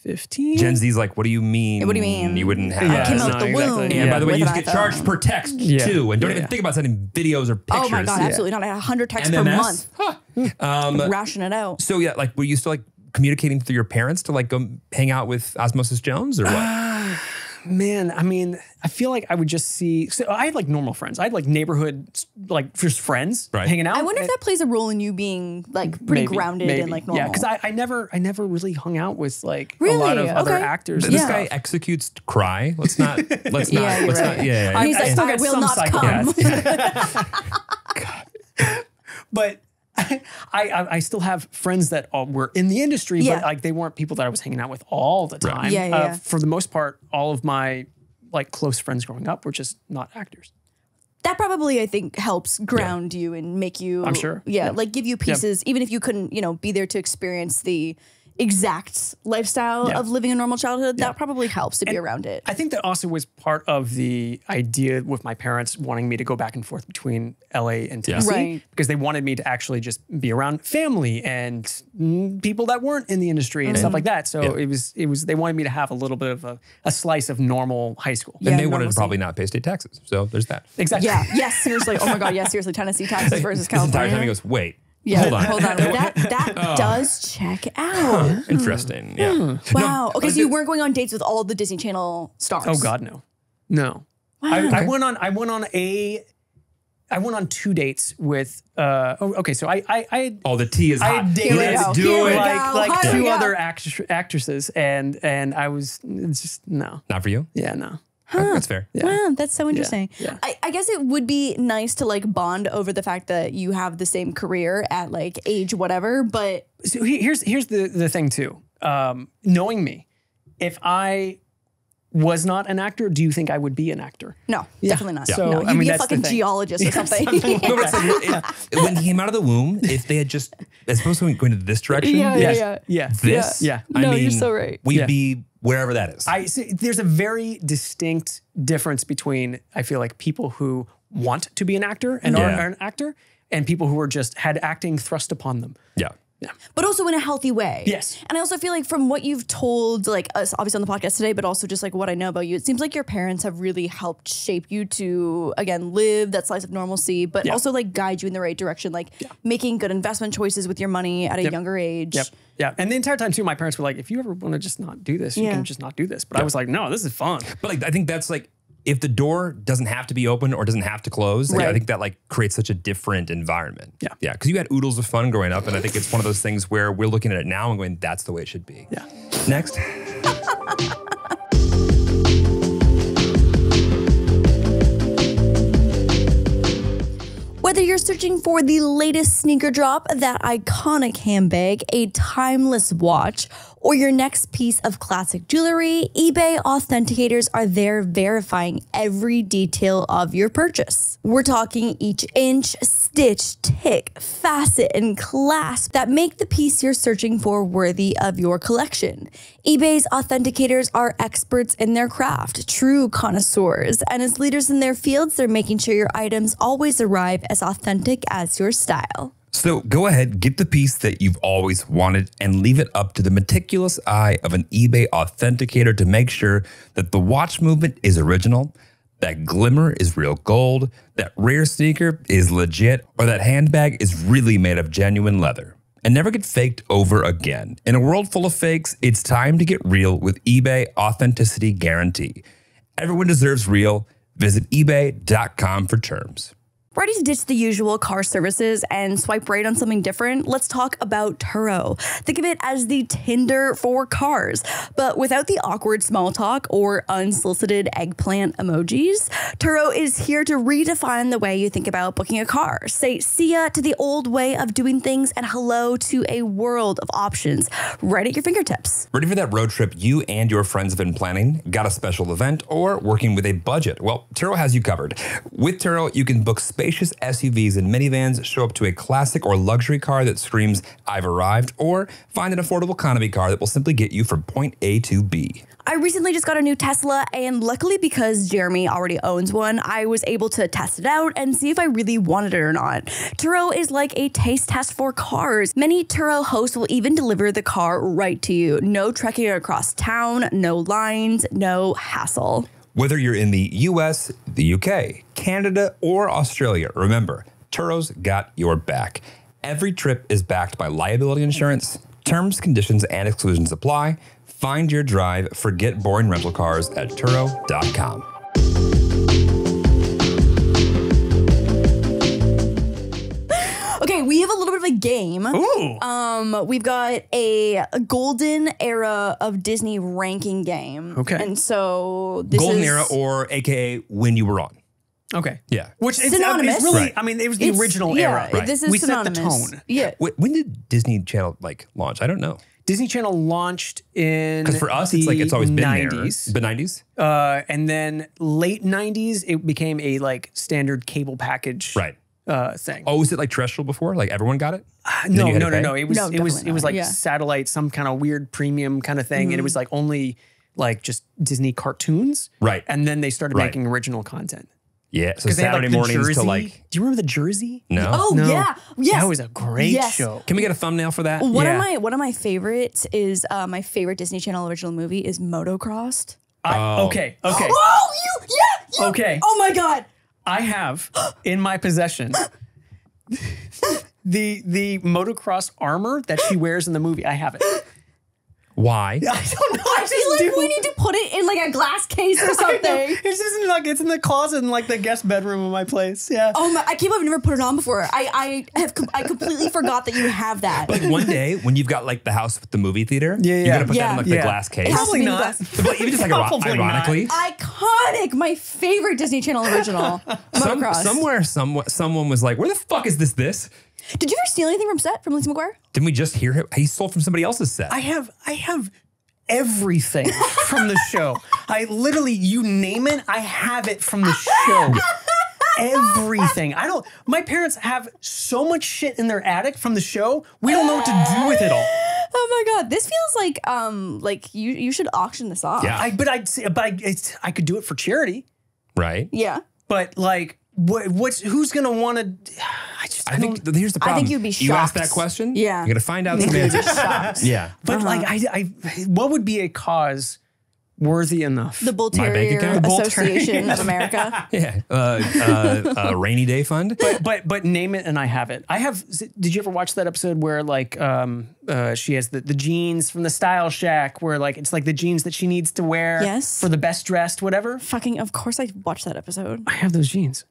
15. Gen Z's like, what do you mean? What do you mean? You wouldn't have. I came out the womb. And by the way, you with get an charged iPhone. per text too, and don't even think about sending videos or pictures. Oh my god, absolutely not. I had 100 texts per month. Ration it out. So yeah, like were you still like communicating through your parents to like go hang out with Osmosis Jones or what? Man, I mean, I feel like I would just see. So I had like normal friends. I had like neighborhood, like just friends hanging out. I wonder if that plays a role in you being like pretty grounded and like normal. Yeah, because I never really hung out with like really? a lot of other actors. This guy executes cry. Let's not. He's like, I will not come. God. But I still have friends that were in the industry, but like they weren't people that I was hanging out with all the time. For the most part, all of my like close friends growing up were just not actors. That probably, I think, helps ground you and make you. I'm sure. Yeah, like give you pieces, even if you couldn't, be there to experience the exact lifestyle of living a normal childhood. That probably helps to be around it. I think that also was part of the idea with my parents wanting me to go back and forth between LA and Tennessee, because they wanted me to actually just be around family and people that weren't in the industry and stuff like that. So it was they wanted me to have a little bit of a slice of normal high school. And they wanted to probably not pay state taxes. So there's that. Exactly. Yeah. Yes. Seriously. Oh my God. Yes. Seriously. Tennessee taxes versus California. This entire time he goes, wait. Yeah, hold on. That does check out. Interesting. Yeah. Wow. Okay, so you weren't going on dates with all the Disney Channel stars. Oh God, no. Wow. I went on 2 dates with. So I. Oh, the tea is hot. I dated Let's do it. Like 2 other actresses, and I was just no. Not for you. Yeah, no. Huh. That's fair. Yeah. Wow, that's so interesting. Yeah. I guess it would be nice to like bond over the fact that you have the same career at like age whatever, but so here's the thing too. Knowing me, if I was not an actor, do you think I would be an actor? No, definitely not. Yeah. So, no, you'd be a fucking geologist or something. When he came out of the womb, if they had just, as opposed to going to this direction, You're so right. We'd be wherever that is. I see. There's a very distinct difference between, I feel like, people who want to be an actor and are an actor, and people who are just had acting thrust upon them. Yeah. But also in a healthy way. Yes. And I also feel like from what you've told, like us obviously on the podcast today, but also just like what I know about you, it seems like your parents have really helped shape you to, again, live that slice of normalcy, but also like guide you in the right direction, like making good investment choices with your money at a younger age. Yeah. And the entire time too, my parents were like, if you ever want to just not do this, you can just not do this. But I was like, no, this is fun. But like, I think that's like, if the door doesn't have to be open or doesn't have to close, like, I think that like creates such a different environment. Yeah. Because you had oodles of fun growing up. And I think it's one of those things where we're looking at it now and going, that's the way it should be. Yeah. Next. Whether you're searching for the latest sneaker drop, that iconic handbag, a timeless watch, or your next piece of classic jewelry, eBay authenticators are there verifying every detail of your purchase. We're talking each inch, stitch, tick, facet, and clasp that make the piece you're searching for worthy of your collection. eBay's authenticators are experts in their craft, true connoisseurs, and as leaders in their fields, they're making sure your items always arrive as authentic as your style. So go ahead, get the piece that you've always wanted and leave it up to the meticulous eye of an eBay authenticator to make sure that the watch movement is original, that glimmer is real gold, that rare sneaker is legit, or that handbag is really made of genuine leather. And never get faked over again. In a world full of fakes, it's time to get real with eBay Authenticity Guarantee. Everyone deserves real. Visit ebay.com for terms. Ready to ditch the usual car services and swipe right on something different? Let's talk about Turo. Think of it as the Tinder for cars, but without the awkward small talk or unsolicited eggplant emojis. Turo is here to redefine the way you think about booking a car. Say see ya to the old way of doing things and hello to a world of options right at your fingertips. Ready for that road trip you and your friends have been planning? Got a special event or working with a budget? Well, Turo has you covered. With Turo, you can book spacious SUVs and minivans, show up to a classic or luxury car that screams, I've arrived, or find an affordable economy car that will simply get you from point A to B. I recently just got a new Tesla, and luckily because Jeremy already owns one, I was able to test it out and see if I really wanted it or not. Turo is like a taste test for cars. Many Turo hosts will even deliver the car right to you. No trekking across town, no lines, no hassle. Whether you're in the US, the UK, Canada, or Australia, remember, Turo's got your back. Every trip is backed by liability insurance. Terms, conditions, and exclusions apply. Find your drive. Forget boring rental cars at Turo.com. Okay, we have a little bit of a game. Ooh. We've got a golden era of Disney ranking game. Okay. And so this Golden is era, or AKA when you were on. Okay. Yeah. Which is synonymous. really, Right. I mean, it was the original yeah, era. Right. This is We synonymous. set the tone. Yeah. When did Disney Channel launch? I don't know. Disney Channel launched in Because for us, it's like it's always been 90s. there. The 90s? And then late 90s, it became a like standard cable package Right. thing. Oh, was it like terrestrial before? Like everyone got it? No. It It No, was definitely not. like Yeah. satellite, some kind of weird premium kind of thing, and it was like only like just Disney cartoons. Right. And then they started Right. making original content. Yeah. So Because they had Saturday like the mornings Jersey. to like. Do you remember the Jersey? No. Oh, No. yeah. Yes. That was a great Yes. show. Can we get a thumbnail for that? Yeah. One of my favorites is my favorite Disney Channel original movie is Motocrossed. Okay. Oh, you. Okay. Oh my God. I have in my possession the motocross armor that she wears in the movie. I have it. Why? I don't know. I feel like we need to put it in like a glass case or something. It's just in, like it's in the closet in like the guest bedroom of my place. Yeah. Oh my! I can't believe I've never put it on before. I completely forgot that you have that. Like one day when you've got like the house with the movie theater, Yeah, you're yeah. gonna put that in like the Yeah. glass case. It has to Probably be in not. glass. But even just like Probably ironically, Iconic! My favorite Disney Channel original, Motocross. someone was like, "Where the fuck is this?" Did you ever steal anything from set from Lizzie McGuire? Didn't we just hear him? He stole from somebody else's set. I have everything from the show. I literally, you name it, I have it from the show. Everything. My parents have so much shit in their attic from the show. We don't know what to do with it all. Oh my God! This feels like you should auction this off. Yeah. I could do it for charity. Right? Yeah. But like, who's gonna want to? I think here's the problem. I think you'd be You ask shocked. that question, Yeah. you're gonna find out some answers. Yeah. But like, what would be a cause worthy enough? The Bull My bank Terrier account? The Bull Association of America. Yeah. Rainy day fund. But name it and I have it. Did you ever watch that episode where like she has the jeans from the Style Shack where like it's like the jeans that she needs to wear Yes. for the best dressed whatever? Fucking, of course I watched that episode. I have those jeans.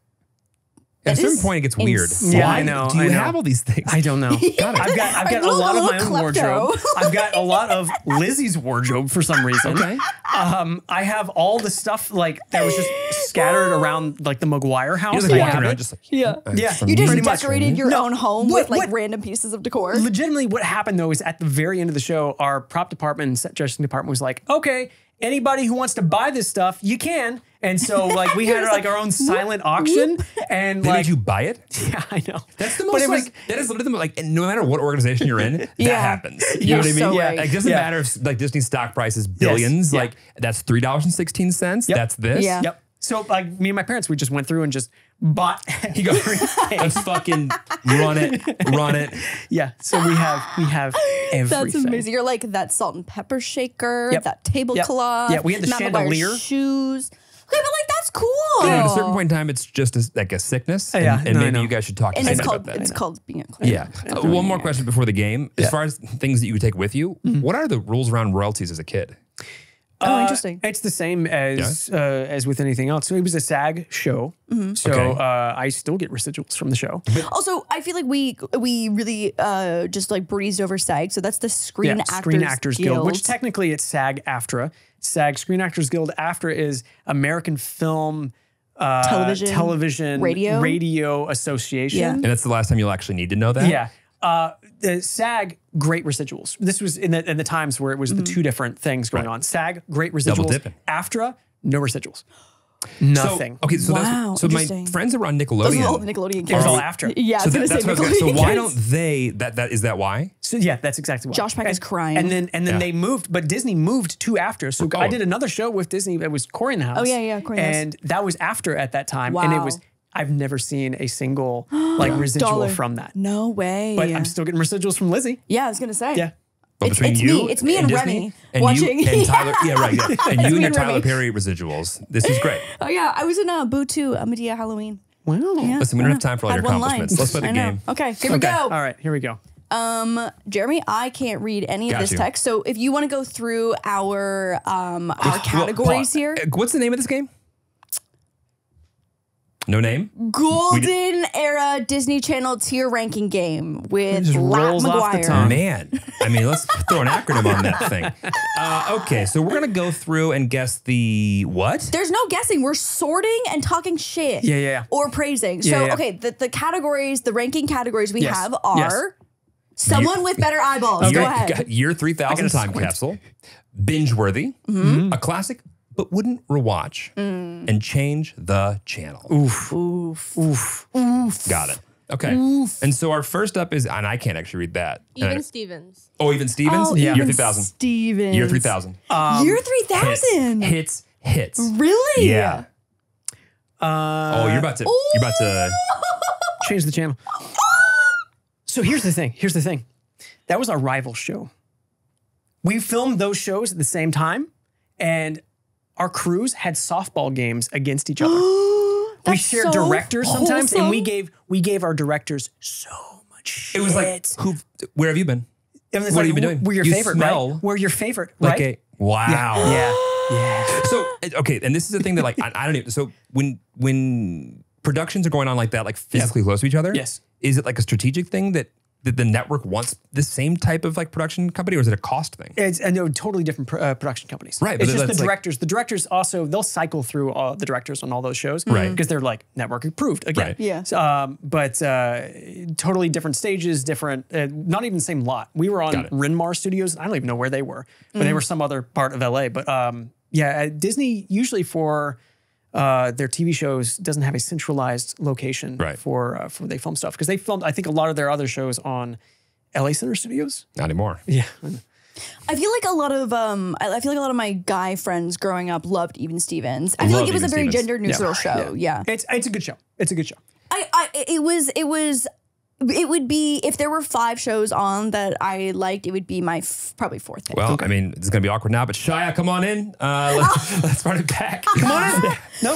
At a certain is point, it gets weird. insane. Yeah, Why I know, do you I know. have all these things? I don't know. I've got a little- lot of my little own klepto. wardrobe. I've got a lot of Lizzie's wardrobe for some reason. Okay. I have all the stuff like that was just scattered around like the McGuire house. You're just I walking have around it. just like, Yeah. Yeah. from You just Pretty much. decorated your No, own home what- with like what- random pieces of decor. Legitimately, what happened though is at the very end of the show, our prop department and set dressing department was like, okay, anybody who wants to buy this stuff, you can. And so like we had like our own silent auction and They like made you buy it? yeah, I know. That's the But most it was- like, that is literally like, and no matter what organization you're in, that Yeah. happens. You know what I mean? so Yeah. right. Like, it doesn't Yeah. matter if like Disney stock price is billions. Yeah. Like that's $3.16. Yep. That's this. Yeah. Yep. So like me and my parents, we just went through and just bought everything. Let's fucking run it. Yeah. So we have everything. That's amazing. You're like that salt and pepper shaker, Yep. that tablecloth. Yeah, we had the Matt McGuire's chandelier. shoes. Okay, but like that's cool. Yeah, at a certain point in time, it's just like a sickness. And, Yeah, and no, I maybe know. you guys should talk to And Sam it's about called that. called being a clan. Yeah. One more question before the game. As far as things that you would take with you, Mm-hmm. what are the rules around royalties as a kid? Oh, interesting. It's the same as with anything else. So it was a SAG show. So I still get residuals from the show. Also, I feel like we really just like breezed over SAG. So that's the Screen Actors Guild, which technically it's SAG-AFTRA. SAG, Screen Actors Guild. AFTRA is American Film Television Radio Association. Yeah. And that's the last time you'll actually need to know that? Yeah. The SAG, great residuals. This was in the times where it was the two different things going on. SAG, great residuals. Double dipping. AFTRA, no residuals. Nothing. So Wow, so my friends that were on Nickelodeon. Those are all the Nickelodeon It was kids. all AFTRA. Yeah, I was going to say Nickelodeon So why kids. don't they, is that why? So yeah, that's exactly why. Josh Peck is crying. And then they moved, but Disney moved to AFTRA. So I did another show with Disney. It was Corey in the House. Oh, yeah, Corey in the House. And that was AFTRA at that time. Wow. And it was, I've never seen a single like residual from that. No way. But I'm still getting residuals from Lizzie. Yeah, I was going to say. Yeah. But It's between you me. It's me and Disney, Remy and watching. You and Tyler, yeah, right. Yeah. And you and your and Tyler Remy. Perry residuals. This is great. Oh, yeah. I was in Boo 2, Medea Halloween. Wow. Yeah. Listen, we don't have time for all Had your one line. accomplishments. Let's play the I know. game. Okay, here we Okay. go. All right, here we go. Jeremy, I can't read any of Got this you. text. So if you want to go through our categories here. What's the name of this game? No name? Golden Era Disney Channel tier ranking game with just Lizzie rolls off the McGuire. tongue. Man, I mean, let's throw an acronym on that thing. Okay, so we're going to go through and guess the what? There's no guessing. We're sorting and talking shit. Yeah. Or praising. Yeah, So, yeah. okay, the categories, the ranking categories we Yes. have are Yes. someone with better eyeballs. Go ahead. Year 3000 time squint. capsule, binge-worthy, a classic, but wouldn't rewatch, and change the channel. Oof. Got it. Okay. And so our first up is, and I can't actually read that. Even Stevens. Oh, even Stevens? Oh, Year even 3000. Stevens. Year 3000. Year 3000. Hits. Really? Yeah. Oh, you're about to. Change the channel. So here's the thing. That was our rival show. We filmed those shows at the same time, and our crews had softball games against each other. We shared so directors sometimes, and wholesome. we gave our directors so much shit. It was like, where have you been? And it's what like, have you been doing? We're your You favorite, smell right? We're your favorite, Like right? wow. Yeah. So, okay, and this is the thing that like, I don't even, so when productions are going on like that, like physically close to each other, Yes. is it like a strategic thing that the network wants the same type of like production company, or is it a cost thing? It's totally different production companies. Right, It's but just the that's like- directors. The directors also, they'll cycle through all the directors on all those shows. Right. Because they're like network approved again. Right. Yeah. So, but totally different stages, different, not even the same lot. We were on Got it. Rinmar Studios. I don't even know where they were, but they were some other part of LA. But Disney usually for their TV shows doesn't have a centralized location for they film stuff. Because they filmed, I think, a lot of their other shows on LA Center Studios. Not anymore. Yeah. I feel like a lot of my guy friends growing up loved Even Stevens. I feel like it was a very gender neutral show. Yeah. It's a good show. It's a good show. It would be, if there were 5 shows on that I liked, it would be my probably 4th pick. Well, I mean, it's going to be awkward now, but Shia, come on in. Let's run it back. Come on in. No?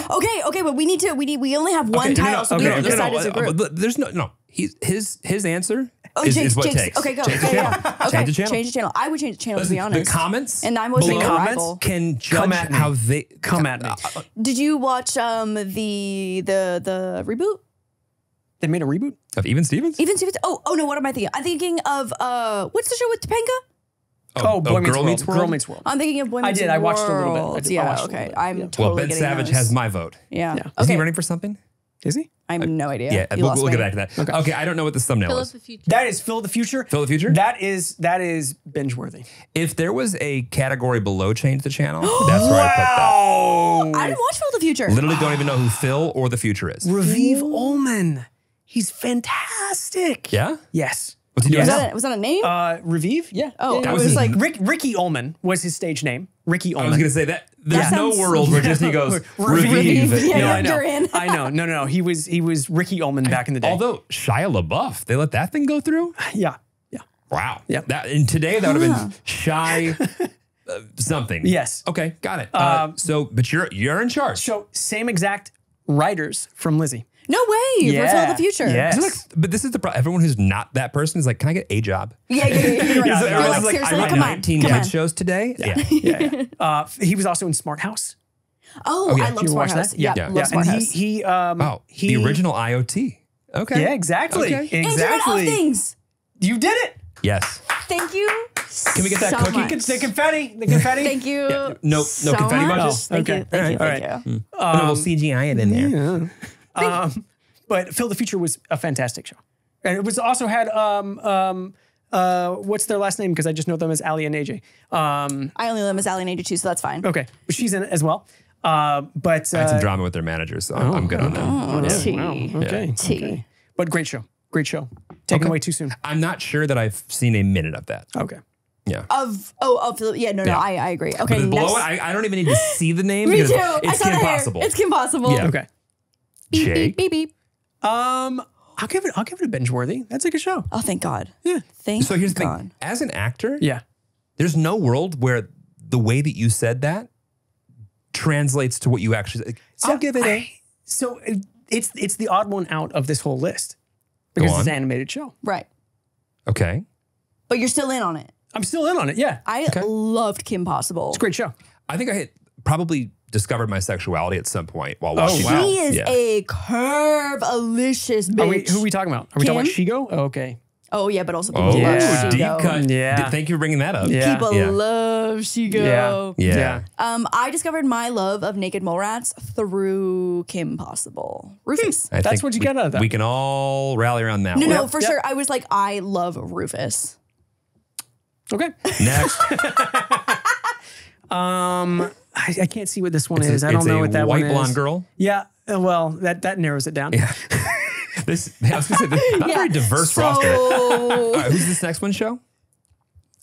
Okay, but we only have one title, so we have to decide as a group. There's no. His answer Oh, is what it takes. Okay, go. Change the channel. Okay, Change the channel. change the channel. I would change the channel, to be Listen, honest. the comments And I'm watching below a rival. can judge Come at me. how they Come at me. Did you watch the reboot? They made a reboot? Of Even Stevens? Even Stevens? Oh no, what am I thinking? I'm thinking of what's the show with Topanga? Boy Girl Meets World. Girl Meets World. I'm thinking of Boy I Meets did. World. I watched a little bit. I watched Yeah, a okay. little bit. I'm Yeah. totally Well, Ben getting Savage those. has my vote. Yeah. Yeah. Is he Okay. running for something? Is he? I have no idea. Yeah, You lost we'll get me. back to that. Okay, I don't know what this thumbnail Fill up is. the future. That is Phil the Future. Phil the Future? That is binge worthy. If there was a category below Change the Channel, that's where I put Oh, I didn't watch Phil the Future. that. Literally don't even know who Phil or the Future is. Raviv Ullman. He's fantastic. Yeah? Yes. What's he doing Yes. now? Was that a name? Raviv? Yeah. Oh, Yeah. I was was his- like, Ricky Ullman was his stage name. Ricky I Ullman. was going to say that. There's That no sounds- world where Disney goes, Raviv. Raviv. Yeah, No, I know. you're in. I know. No. He was Ricky Ullman back in the day. Although Shia LaBeouf, they let that thing go through? Yeah. Wow. Yeah. And today that would have been Shy something. Yes. Okay, got it. But you're in charge. So same exact writers from Lizzie. No way. Yeah. We're Phil the future. Yes. But this is the problem. Everyone who's not that person is like, can I get a job? Yeah. You're right. Everyone's Like, like, seriously, I wrote come on. 19 Come on. kids shows today. Yeah. He was also in Smart House. Oh, yeah. I You love Smart watched House. that? Yeah, love Smart House. He The original IoT. Okay. Yeah, exactly. Okay. Internet of Things. You did it. Yes. Thank you. Can we get that so cookie? much. The confetti. The confetti. Thank you. No so confetti much. bunches? Thank Okay. you. Thank you. All Thank right. you. We'll CGI it in there. But Phil the Future was a fantastic show. And it was also had what's their last name? Because I just know them as Ali and AJ. I only know them as Allie and AJ too, so that's fine. Okay. She's in it as well. But I had some drama with their managers, so I'm good on that. T. okay. T. But great show. Great show. Taken away too soon. I'm not sure that I've seen a minute of that. Okay. Yeah. Yeah, no, Yeah. I agree. Okay, But below next. it, I don't even need to see the name Me because too. I it's saw Kim the hair. Possible. It's Kim Possible. Yeah. Okay. Beep, Jake? beep, beep, beep. I'll give it a binge worthy. That's a good show. Oh, thank God. Yeah. Thank So here's the God. thing. As an actor, Yeah. there's no world where the way that you said that translates to what you actually said. I'll give it a... So it's the odd one out of this whole list because Go it's on. an animated show. Right. Okay. But you're still in on it. I'm still in on it. Yeah. I loved Kim Possible. It's a great show. I think I had probably discovered my sexuality at some point while watching wow. She that. is Yeah. a curve-alicious bitch. Who are we talking about? Are we talking about Kim? Shigo? Oh, okay. Oh, yeah, but also people Oh, love Yeah. deep Shigo. cut. Yeah. Thank you for bringing that up. Yeah. People Yeah. love Shigo. Yeah. I discovered my love of naked mole rats through Kim Possible. Rufus. I That's think what you get out of that. We can all rally around that No, one. no, for sure. I was like, I love Rufus. Okay. Next. I can't see what this one is. I It's don't know a what that white one is. blonde girl. Yeah. Well, that narrows it down. Yeah. I was going to say, this not very diverse roster. All right, who's this next one show?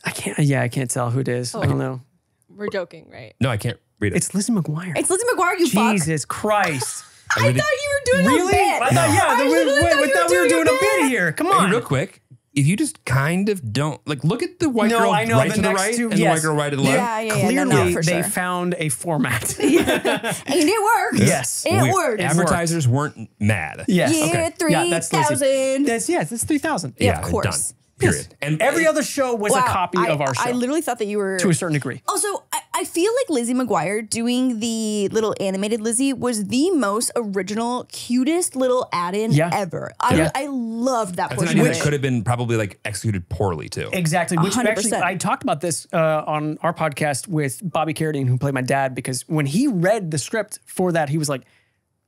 I can't tell who it is. I don't know. We're joking, right? No, I can't read it. It's Lizzie McGuire. It's Lizzie McGuire, you fuck. Jesus Christ. I thought you were doing a Really? bit. I thought, I literally thought we you were doing a bit here. Come Hey, on. real quick, if you just kind of don't, like, look at the white girl I know right the to the next right two- and the yes. white girl right to the left. Yeah, Clearly, no, for they sure. found a format. And it worked. Yes. It Weird. worked. Advertisers weren't mad. Yes. Yeah, Okay. Yeah, that's Lizzie. 3,000. That's 3,000. Yeah, of course. Done. Period. And Every other show was a copy of our show. I literally thought that you were... to a certain degree. Also, I feel like Lizzie McGuire doing the little animated Lizzie was the most original, cutest little add-in ever. I loved that that's an portion idea of that it. could have been probably like executed poorly too. Exactly. Which 100%. actually, I talked about this on our podcast with Bobby Carradine, who played my dad, because when he read the script for that, he was like,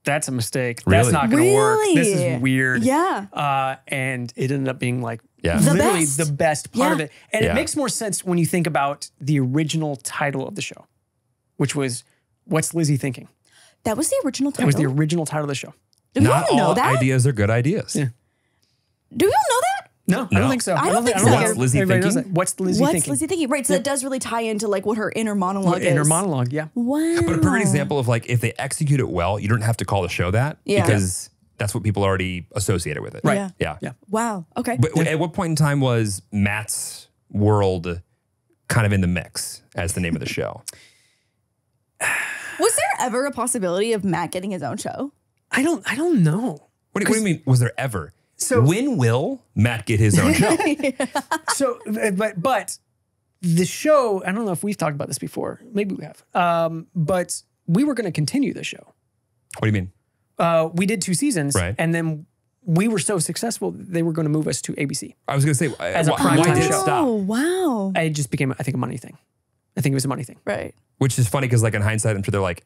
that's a mistake. That's Really? not going to work. This Really? is weird. Yeah. And it ended up being like Yeah. The literally best. the best part of Yeah. it. And Yeah. it makes more sense when you think about the original title of the show, which was What's Lizzie Thinking? That was the original title. That was the original title of the show. Do we Not all know all that? ideas are good ideas. Yeah. Do we all know that? No, I No. don't think so. I don't think so. What's Lizzie everybody knows thinking? that. What's Lizzie What's thinking? Lizzie thinking? Right, so that does really tie into like what her inner monologue is. Inner monologue, yeah. Wow. But a perfect example of like if they execute it well, you don't have to call the show that Yeah. because that's what people already associated with it. Right. Yeah. Yeah. Yeah. Wow. Okay. But at what point in time was Matt's World kind of in the mix as the name of the show? Was there ever a possibility of Matt getting his own show? I don't know. What do you mean? Was there ever? So- when will Matt get his own show? So, but the show, I don't know if we've talked about this before. Maybe we have. But we were going to continue the show. What do you mean? We did 2 seasons. Right. And then we were so successful, they were going to move us to ABC. I was going to say, As a why primetime did it show. stop? Oh, wow. It just became, I think, a money thing. I think it was a money thing. Right. Which is funny because like in hindsight, I'm sure they're like,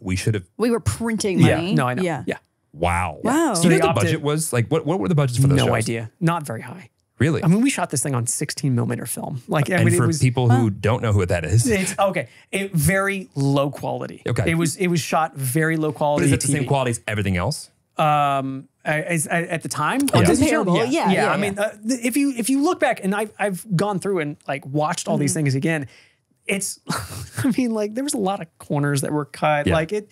we should have, We were printing money. No, I know. Yeah. Yeah. wow. Wow. So you know they what the opted- budget was? Like what were the budgets for those No shows? idea. Not very high. Really? I mean, we shot this thing on 16 millimeter film. Like, I and mean, for it was people who don't know who that is, It's okay. Very low quality. Okay. It was shot very low but quality. is it the TV. same quality as everything else? At the time on Yeah. Disney Channel? Comparable, yeah. I mean, if you look back, and I've gone through and like watched all these things again, it's I mean, like there was a lot of corners that were cut. Yeah. Like it,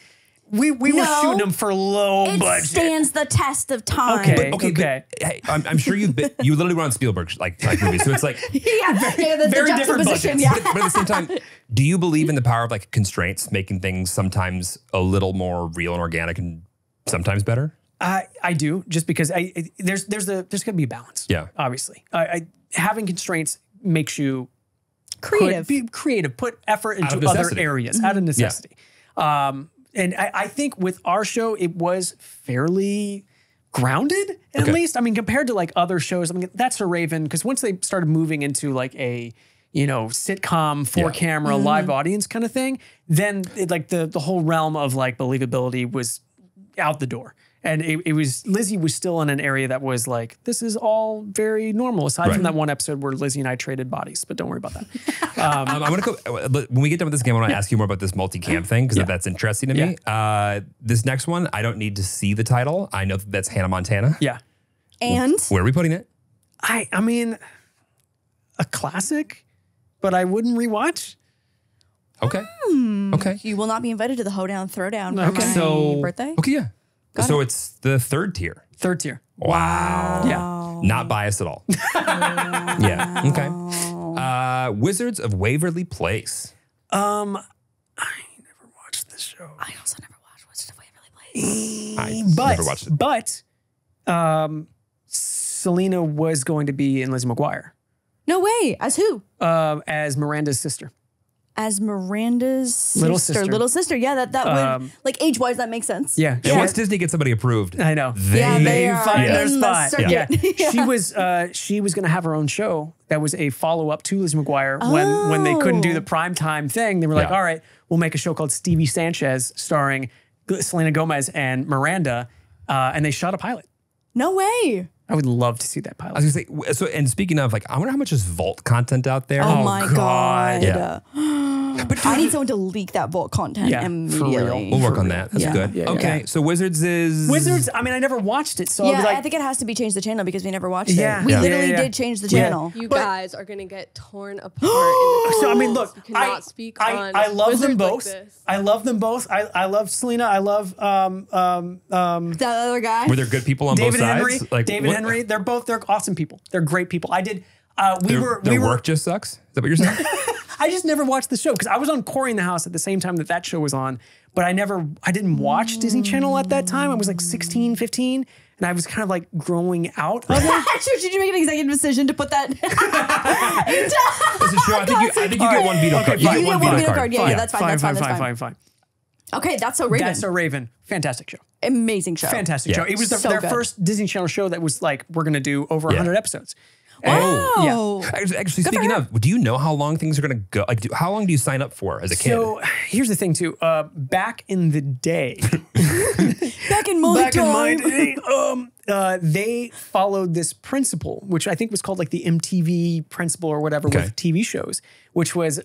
we were No. shooting them for low It budget. stands the test of time. Okay. Okay, Okay. but, hey, I'm sure you literally were on Spielberg like movies, so it's like. Yeah, the very different juxtaposition, budgets. yeah. But at the same time, do you believe in the power of like constraints making things sometimes a little more real and organic and sometimes better? I do, just because there's going to be a balance. Yeah. Obviously. Having constraints makes you be creative, put effort into other areas out of necessity. Yeah. And I think with our show, it was fairly grounded, at least. I mean, compared to like other shows, I mean, that's So Raven, because once they started moving into like a, sitcom, 4-camera, live audience kind of thing, then the whole realm of like believability was out the door. And it was, Lizzie was still in an area that was like, this is all very normal, aside from that one episode where Lizzie and I traded bodies, but don't worry about that. I'm going to go, when we get done with this game, I want to ask you more about this multicam thing, because that's interesting to me. This next one, I don't need to see the title. I know that's Hannah Montana. Yeah. And? Where are we putting it? I mean, a classic, but I wouldn't rewatch. Okay. Okay. You will not be invited to the Hoedown Throwdown for my birthday? Okay, yeah. So it's the third tier. Third tier. Wow. Yeah. Not biased at all. Yeah. Okay. Wizards of Waverly Place. I never watched this show. I also never watched Wizards of Waverly Place. Never watched it. But Selena was going to be in Lizzie McGuire. No way. As who? As Miranda's sister. As Miranda's little sister. Yeah, that would, like, age-wise, that makes sense. Yeah. And once Disney gets somebody approved, I know. They find their in the spot. circuit. She was going to have her own show that was a follow-up to Lizzie McGuire. When they couldn't do the primetime thing, they were like, all right, we'll make a show called Stevie Sanchez starring Selena Gomez and Miranda, and they shot a pilot. No way. I would love to see that pilot. I was going to say, and speaking of, like, I wonder how much is Vault content out there. Oh my God. Yeah. But I need someone to leak that Vault content immediately. For real. We'll work on that. That's good. Yeah, okay, so Wizards is... Wizards, I mean, I never watched it, so I was like... I think it has to be changed the channel because we never watched it. We literally did change the channel. You guys are going to get torn apart in the So, I mean, look, you cannot speak on I love them both. like this. I love them both. I love Selena. I love That other guy. Were there good people on David both Henry. sides? Like, David what- Henry. They're awesome people. They're great people. I did. Their work just sucks? Is that what you're saying? I just never watched the show because I was on Corey in the House at the same time that show was on, but I didn't watch Disney Channel at that time. I was like 16, 15, and I was kind of like growing out of it. Did you make an executive decision to put that? Listen, Cheryl, I think you get one veto card. You get one veto card. Yeah, that's fine. Fine. Okay, That's So Raven. That's So Raven. Fantastic show. Amazing show. Fantastic show. It was So their good. first Disney Channel show that was like, we're going to do over 100 episodes. Wow. Actually, speaking of, do you know how long things are going to go? Like, how long do you sign up for as a kid? So here's the thing too. Back in the day, Back in my day, they followed this principle, which I think was called like the MTV principle or whatever with TV shows, which was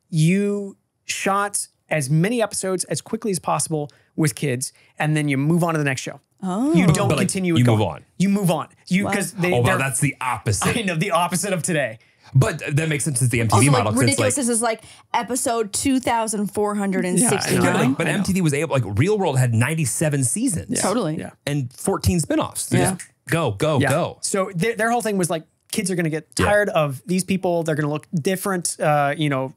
you shot as many episodes as quickly as possible with kids, and then you move on to the next show. Oh. You don't continue. You move on. You move on. Because that's the opposite. I know, the opposite of today. But that makes sense as the MTV also, model. Like, ridiculous. This is like episode 2,469. Yeah, but MTV was able, like, Real World had 97 seasons. Yeah. Totally. Yeah. And 14 spinoffs. Just go. So their whole thing was like, kids are going to get tired of these people. They're going to look different,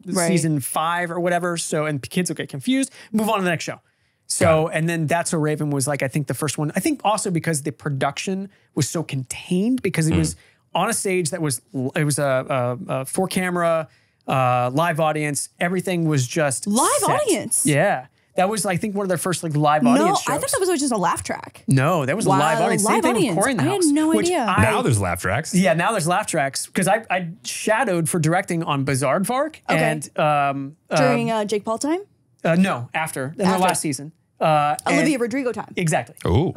season 5 or whatever. So, and kids will get confused. Move on to the next show. So, and then That's So Raven was like, I think the first one, I think also because the production was so contained because it was on a stage that was, it was a 4-camera, live audience. Everything was just live set. Audience. Yeah. That was, I think, one of their first like live audience shows. I thought that was just a laugh track. No, that was a live audience. Same thing with Corey in the House. I had no idea. Now there's laugh tracks. Yeah, now there's laugh tracks because I shadowed for directing on Bizarre-Vark and during Jake Paul time. No, after the last season. Olivia Rodrigo time. Exactly. Oh.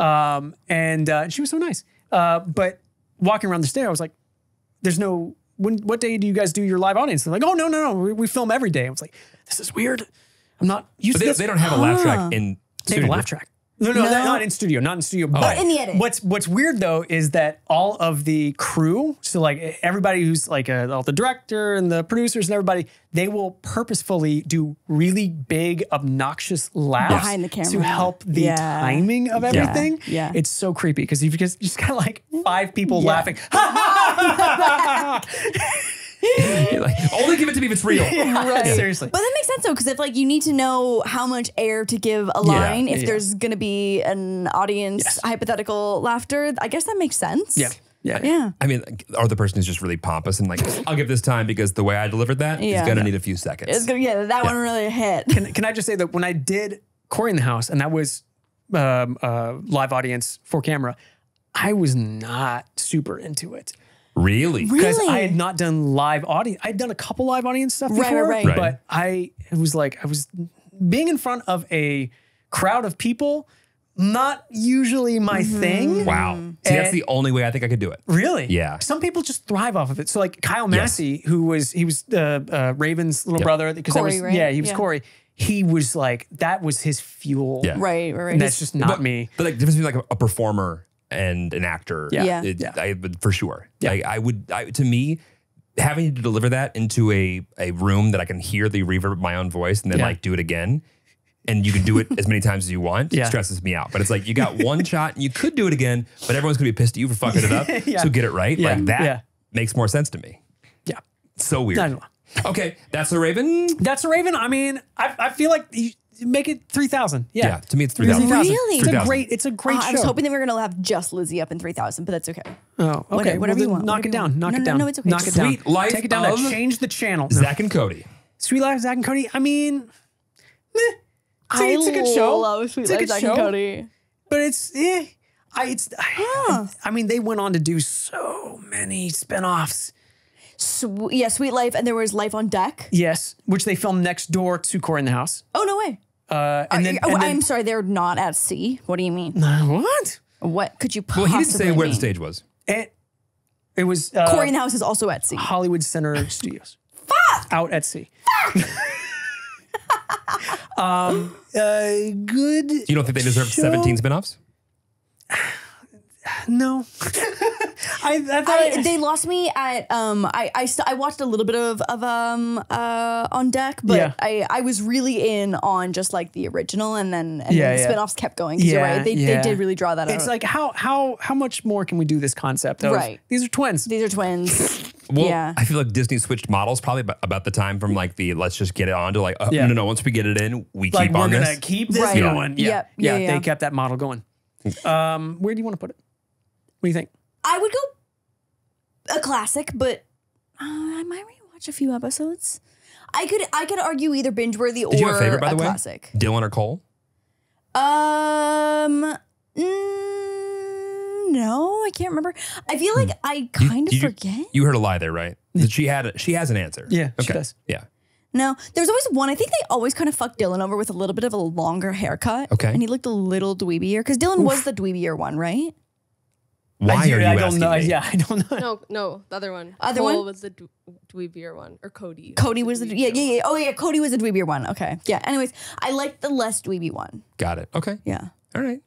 And she was so nice. But walking around the stage, I was like, "There's no. What day do you guys do your live audience?" They're like, "Oh no, we film every day." I was like, "This is weird. I'm not used to this." They don't have a laugh track in. They have a laugh track. No, not in studio. But in the edit. What's weird though is that all of the crew, so like everybody who's like all the director and the producers and everybody, they will purposefully do really big, obnoxious laughs behind the camera to help the timing of everything. Yeah. It's so creepy because you've just got like 5 people laughing. Like, only give it to me if it's real. Right. Seriously. But that makes sense though, because if like you need to know how much air to give a line, if there's gonna be an audience hypothetical laughter, I guess that makes sense. Yeah. I mean, or the person who's just really pompous and like, I'll give this time because the way I delivered that is gonna need a few seconds. It's gonna, that one really hit. Can I just say that when I did Corey in the House, and that was live audience for camera, I was not super into it. Really? Because I had not done live audience. I'd done a couple live audience stuff before, Right. but I was being in front of a crowd of people, not usually my thing. Wow. See, that's the only way I think I could do it. Really? Yeah. Some people just thrive off of it. So like Kyle Massey, he was Raven's little brother. Because Corey, right? Yeah, he was Corey. He was like, that was his fuel. Yeah. Right. And that's just not me. But like the difference between like a performer and an actor, I would for sure. Yeah. Like to me, having to deliver that into a room that I can hear the reverb of my own voice and then like do it again, and you can do it as many times as you want, stresses me out. But it's like you got one shot and you could do it again, but everyone's gonna be pissed at you for fucking it up. So get it right. Like that makes more sense to me. Yeah. So weird. I don't know. Okay, that's a Raven. That's a Raven. I mean, I feel like you make it 3,000. Yeah, to me it's 3,000. Really? It's a great show. I was hoping that we were gonna have just Lizzie up in 3,000, but that's okay. Oh, okay. Whatever you want. Knock it down. Knock it down. No, it's okay. Knock it down. Sweet Life Take it down. of Change the channel. Zach and Cody. Sweet Life, Zach and Cody. I mean, It's a good show. Love Sweet It's a Life, good Zach show. and Cody. But I mean, they went on to do so many spinoffs. Sweet Life, and there was Life on Deck. Yes, which they filmed next door to Corey in the House. Oh no way! I'm sorry, they're not at sea. What do you mean? What? What could you Well, possibly he didn't say where the mean? stage was. It was Corey in the House is also at sea. Hollywood Center Studios. Out at sea. Good. You don't think they deserve 17 spinoffs? No. I thought they lost me at I watched a little bit of on deck, but I was really in on just like the original, and then the spinoffs kept going. You're right, they did really draw that out. It's like how much more can we do this concept of these are twins. These are twins. Well, I feel like Disney switched models probably about the time from like the let's just get it on to like no, once we get it in, we keep on this. We're gonna keep this going. Yeah. They kept that model going. Where do you want to put it? What do you think? I would go a classic, but I might rewatch a few episodes. I could argue either binge worthy or Did you have a favorite, by the way? Classic. Dylan or Cole? No, I can't remember. I feel like I kind of forget. You heard a lie there, right? That she has an answer. Yeah, she does. Yeah. No, there's always one. I think they always kind of fucked Dylan over with a little bit of a longer haircut. Okay. And he looked a little dweebier because Dylan was the dweebier one, right? Why are you asking me? Yeah, I don't know. No, the other one. Other Cole one? was the dweebier one, or Cody. Cody was the yeah. Oh yeah, Cody was the dweebier one. Okay, yeah. Anyways, I liked the less dweeby one. Got it. Okay. Yeah. All right.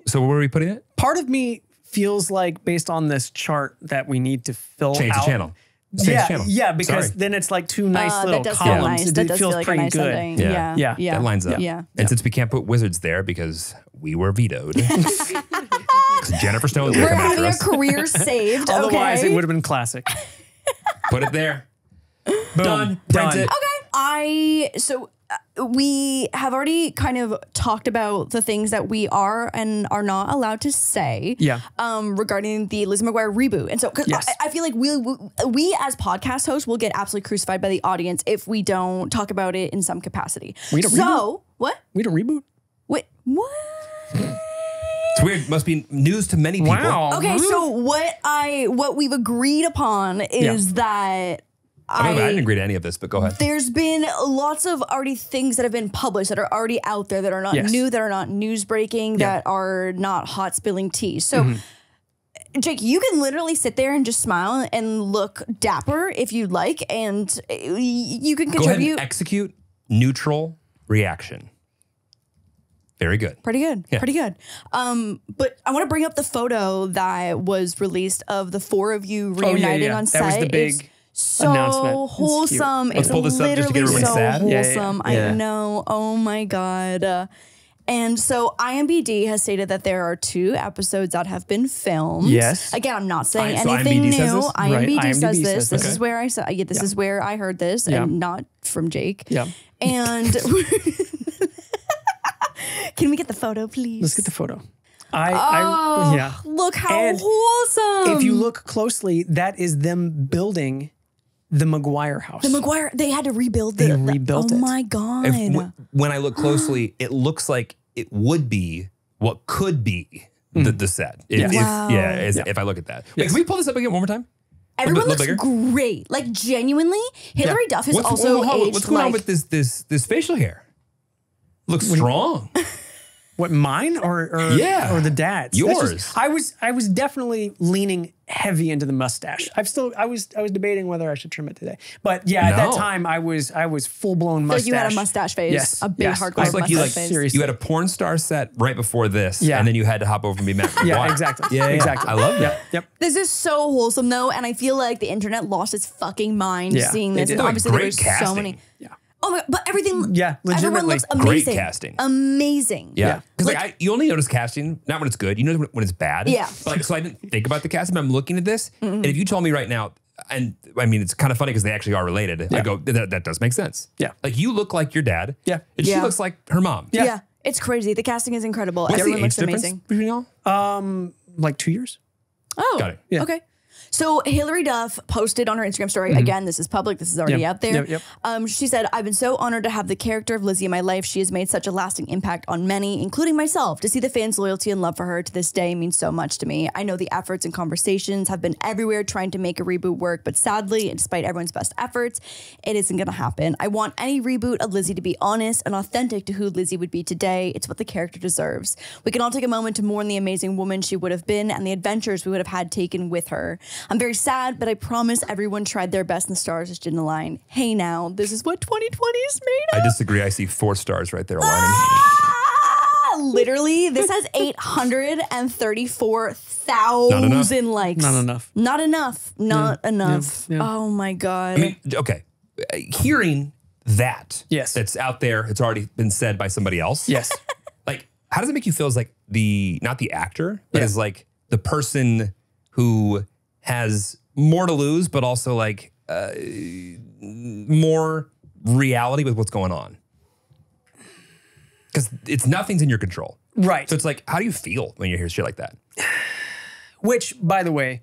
So where are we putting it? Part of me feels like, based on this chart, that we need to fill Change out. the channel. Change the channel. Yeah, because Sorry. then it's like two nice little that does columns. Feel nice. It That does feels feel like pretty a nice good. ending. Yeah. Yeah. That lines up. Yeah. And since we can't put wizards there because we were vetoed, because Jennifer Stone's going We're to come after having a us. career saved. Otherwise, okay? it would have been classic. Put it there. Boom. Done. Print it. Okay. We have already kind of talked about the things that we are and are not allowed to say. Yeah. Regarding the Lizzie McGuire reboot, and so cause I feel like we as podcast hosts will get absolutely crucified by the audience if we don't talk about it in some capacity. We don't reboot? What? We don't reboot. Wait, what? It's weird. Must be news to many people. Wow. Okay, so what we've agreed upon is that I didn't agree to any of this, but go ahead. there's been lots of already things that have been published that are already out there that are not new, that are not news breaking, that are not hot spilling tea. So, Jake, you can literally sit there and just smile and look dapper if you'd like, and you can Go ahead contribute. and execute neutral reaction. Very good. Pretty good. Yeah. Pretty good. But I want to bring up the photo that was released of the four of you reuniting on set. That was the big It's so announcement. It's wholesome. cute. It's Let's pull this up just to get literally everybody so sad. Yeah, wholesome. yeah. I know. Oh my God. And so IMDb has stated that there are 2 episodes that have been filmed. Yes. Again, I'm not saying So anything IMDb new. says this? IMDb Right. says IMDb this. says This is where I saw. Yeah, this is where I heard this, Yeah. and not from Jake. Yeah. And can we get the photo, please? Let's get the photo. Yeah. Look how And wholesome. If you look closely, that is them building the McGuire house. the McGuire, they had to rebuild They rebuilt Oh it. my God. When I look closely, it looks like it would be what could be the set. Wow. If I look at that. Wait, can we pull this up again one more time? Everyone little looks bigger? great. Like genuinely, Hillary Duff is What's also aged what's going on like with this facial hair? Looks strong. What, mine or Yeah. or the dad's? That's Yours. just- I was definitely leaning heavy into the mustache. I was debating whether I should trim it today. But yeah, at that No. time I was full blown mustache. So you had a mustache phase, Yes. a big yes. hardcore It's like you mustache phase. seriously. You had a porn star set right before this, Yeah. and then you had to hop over and be Matt McGuire. Yeah, exactly. Yeah, Exactly. I love that. Yep. This is so wholesome though, and I feel like the internet lost its fucking mind Yeah, seeing they this. did. And Like, obviously there great was so casting. many. Yeah. Oh my, but everything. Yeah, everyone legitimately. looks Great amazing. casting. Amazing. Yeah, because like, you only notice casting not when it's good. You know when it's bad. Yeah. Like, so I didn't think about the casting. But I'm looking at this, and if you told me right now, and I mean it's kind of funny because they actually are related. I go, that does make sense. Yeah. Like you look like your dad. Yeah. And she Yeah. looks like her mom. Yeah. It's crazy. The casting is incredible. What's Everyone the age looks difference amazing. between y'all? Like 2 years. Oh, Got it. Yeah. Okay. So Hillary Duff posted on her Instagram story, again, this is public, this is already Yep. out there. Yep. She said, I've been so honored to have the character of Lizzie in my life. She has made such a lasting impact on many, including myself. To see the fans' loyalty and love for her to this day means so much to me. I know the efforts and conversations have been everywhere trying to make a reboot work, but sadly, and despite everyone's best efforts, it isn't going to happen. I want any reboot of Lizzie to be honest and authentic to who Lizzie would be today. It's what the character deserves. We can all take a moment to mourn the amazing woman she would have been and the adventures we would have had taken with her. I'm very sad, but I promise everyone tried their best and the stars just didn't align. Hey now, this is what 2020 is made of. I disagree. I see 4 stars right there aligning. Literally, this has 834,000 likes. Not enough. Not enough. Not enough. Yeah. Oh my God. I mean, okay, hearing that Yes. that's out there, it's already been said by somebody else. Yes. Like, how does it make you feel as like not the actor, but Yeah. as like the person who has more to lose, but also like more reality with what's going on? Because nothing's in your control. Right. So it's like, how do you feel when you hear shit like that? Which, by the way,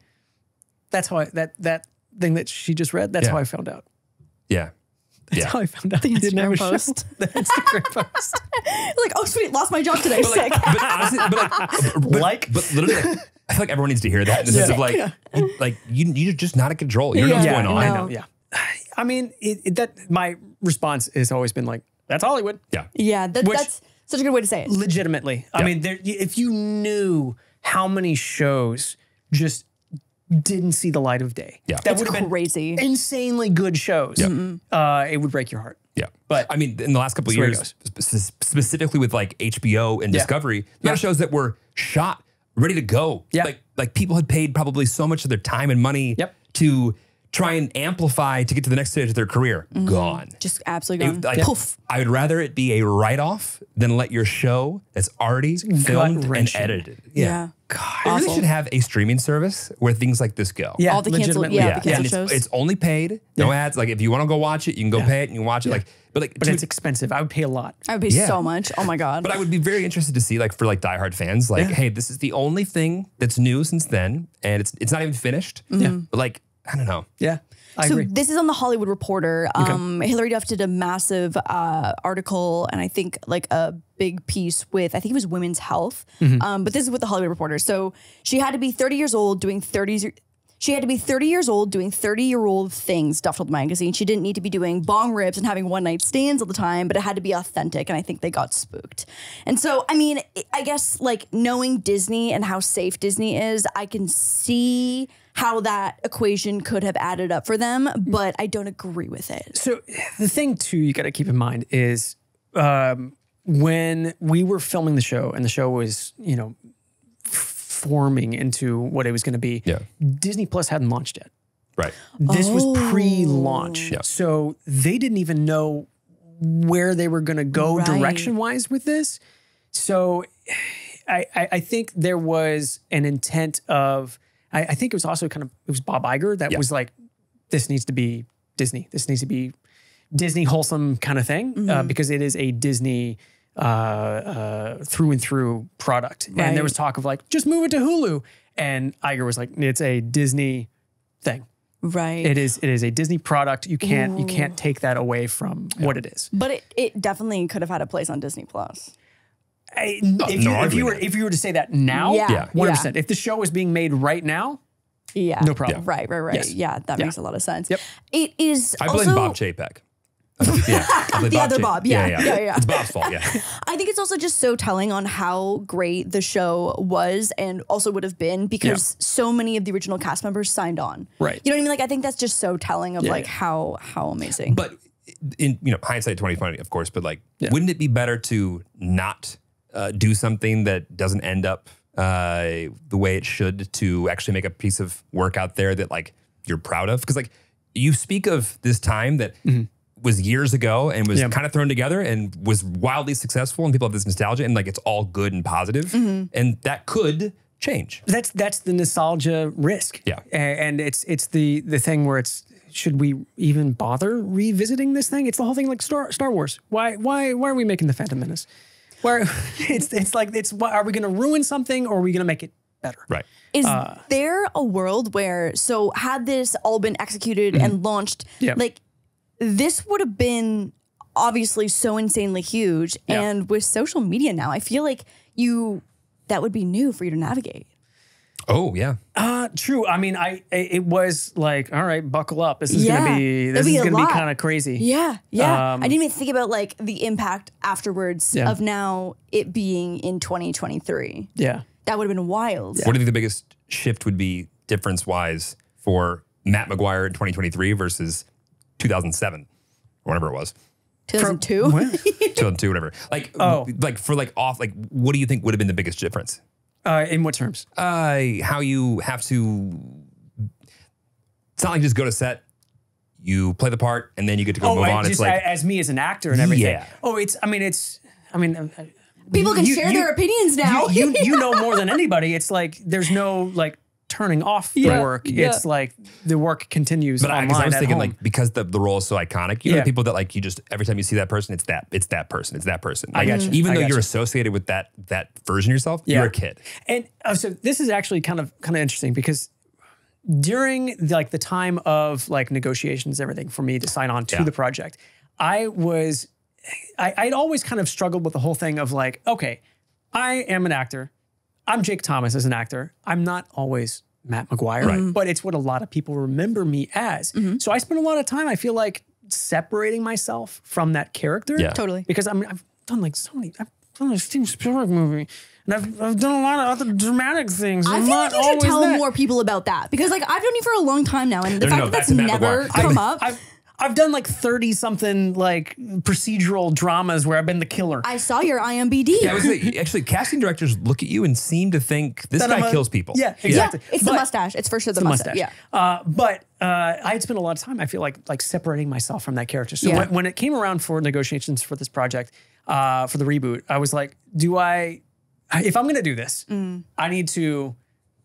that's how that thing that she just read, that's Yeah. how I found out. Yeah. That's how I found out. The Instagram post. The Instagram post. Like, oh sweet, lost my job today. Sick. But honestly, but literally, like, I feel like everyone needs to hear that in the sense of like, you're just not in control. You don't know what's going on. I know. Yeah. I mean, my response has always been like, that's Hollywood. Yeah. Yeah, that's such a good way to say it. Legitimately. I mean, if you knew how many shows just didn't see the light of day, Yeah. that It's would have been crazy. insanely good shows. It would break your heart. Yeah. But I mean, in the last couple of where it years, specifically with like HBO and Discovery, there are shows that were shot, ready to go. Yeah. Like people had paid probably so much of their time and money to try and amplify to get to the next stage of their career. Gone. Just absolutely gone. Like, Poof. I would rather it be a write-off than let your show that's already filmed and gut-wrenching. edited. Yeah. God, we really should have a streaming service where things like this go. Yeah, All the canceled, legitimately. yeah, the And canceled shows. it's only paid, no ads. Like if you want to go watch it, you can go pay it and you can watch it. But But it's expensive. I would pay a lot. I would pay so much. Oh my God. But I would be very interested to see, like, for like diehard fans, like, hey, this is the only thing that's new since then, and it's not even finished. But like, I don't know. Yeah, I So agree. this is on the Hollywood Reporter. Hillary Duff did a massive article and I think like a big piece with, I think it was women's health. But this is with the Hollywood Reporter. So she had to be 30 years old doing 30-year-old things, Duff told the magazine. She didn't need to be doing bong rips and having one night stands all the time, but it had to be authentic. And I think they got spooked. And so, I mean, I guess like knowing Disney and how safe Disney is, I can see how that equation could have added up for them, but I don't agree with it. So the thing too you got to keep in mind is when we were filming the show and the show was, forming into what it was going to be, Disney Plus hadn't launched yet. Right. This was pre-launch. Yeah. So they didn't even know where they were going to go direction-wise with this. So I think there was an intent of, I think it was also it was Bob Iger that was like, this needs to be Disney. This needs to be Disney wholesome kind of thing because it is a Disney through and through product. Right. And there was talk of like, just move it to Hulu. And Iger was like, it's a Disney thing. Right. It is a Disney product. You can't take that away from what it is. But it definitely could have had a place on Disney Plus. If you were to say that now, 100%. If the show was being made right now, no problem. Right. Yes. Yeah, that makes a lot of sense. Yep. It is I blame Bob Chapek. The other Bob. Yeah. It's Bob's fault, I think it's also just so telling on how great the show was and also would have been because so many of the original cast members signed on. Right. You know what I mean? Like, I think that's just so telling of like how amazing. But in hindsight 2020, of course, but like, wouldn't it be better to not do something that doesn't end up the way it should to actually make a piece of work out there that like you're proud of? Because like you speak of this time that was years ago and was kind of thrown together and was wildly successful and people have this nostalgia and like it's all good and positive and that could change. That's the nostalgia risk. Yeah. And it's the thing where should we even bother revisiting this thing? It's the whole thing like Star Wars. Why are we making the Phantom Menace? Where are we going to ruin something or are we going to make it better? Right. Is there a world where, so had this all been executed and launched, like this would have been obviously so insanely huge. And with social media now, I feel like that would be new for you to navigate. Oh yeah. True. I mean, it was like, all right, buckle up. This is gonna be kind of crazy. Yeah. I didn't even think about like the impact afterwards of now it being in 2023. Yeah. That would have been wild. What do you think the biggest shift would be difference wise for Matt McGuire in 2023 versus 2007 or whatever it was? 2002? 2002, whatever. Like, what do you think would have been the biggest difference? In what terms? How you have to, it's not like just go to set, you play the part, and then you get to go move on. Just it's like, as me as an actor and everything. Yeah. Oh, people can share their opinions now. You know more than anybody. It's like, there's no like turning off the work. It's like the work continues online. But I was thinking like, because the role is so iconic, you know, people that like, you just, every time you see that person, it's that person. Like, I got you. Even though you're associated with that version of yourself, you're a kid. And so this is actually kind of interesting because during the time of like negotiations, everything for me to sign on to the project, I'd always kind of struggled with the whole thing of like, okay, I am an actor. I'm Jake Thomas as an actor. I'm not always Matt McGuire, but it's what a lot of people remember me as. So I spend a lot of time, I feel like, separating myself from that character. Yeah. Totally. Because I've done like so many, I've done a Steven Spielberg movie, and I've done a lot of other dramatic things. I feel like you should tell more people about that because like I've known you for a long time now, and the fact that that's never come up. I've done like 30-something like procedural dramas where I've been the killer. I saw your IMDb. Yeah, actually, casting directors look at you and seem to think this guy kills people. Yeah, exactly. Yeah, it's the mustache. It's for sure the mustache. Yeah. But I had spent a lot of time, I feel like separating myself from that character. So when it came around for negotiations for this project, for the reboot, I was like, if I'm going to do this, I need to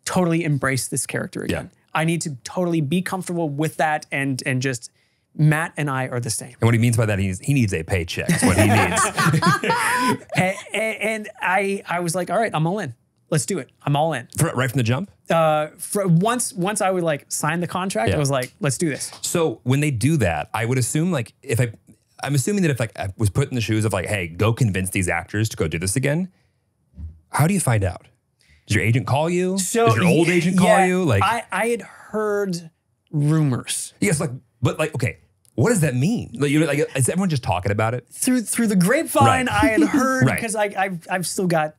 totally embrace this character again. Yeah. I need to totally be comfortable with that and just Matt and I are the same. And what he means by that, he needs a paycheck. That's what he needs. and I was like, all right, I'm all in. Let's do it. I'm all in. Right from the jump? Once I would like sign the contract, I was like, let's do this. So when they do that, I would assume like I'm assuming that if like I was put in the shoes of like, hey, go convince these actors to go do this again. How do you find out? Does your agent call you? Does your old agent call you? Like I had heard rumors. Yes, but okay. What does that mean? Like, is everyone just talking about it? Through the grapevine, I had heard, because I've still got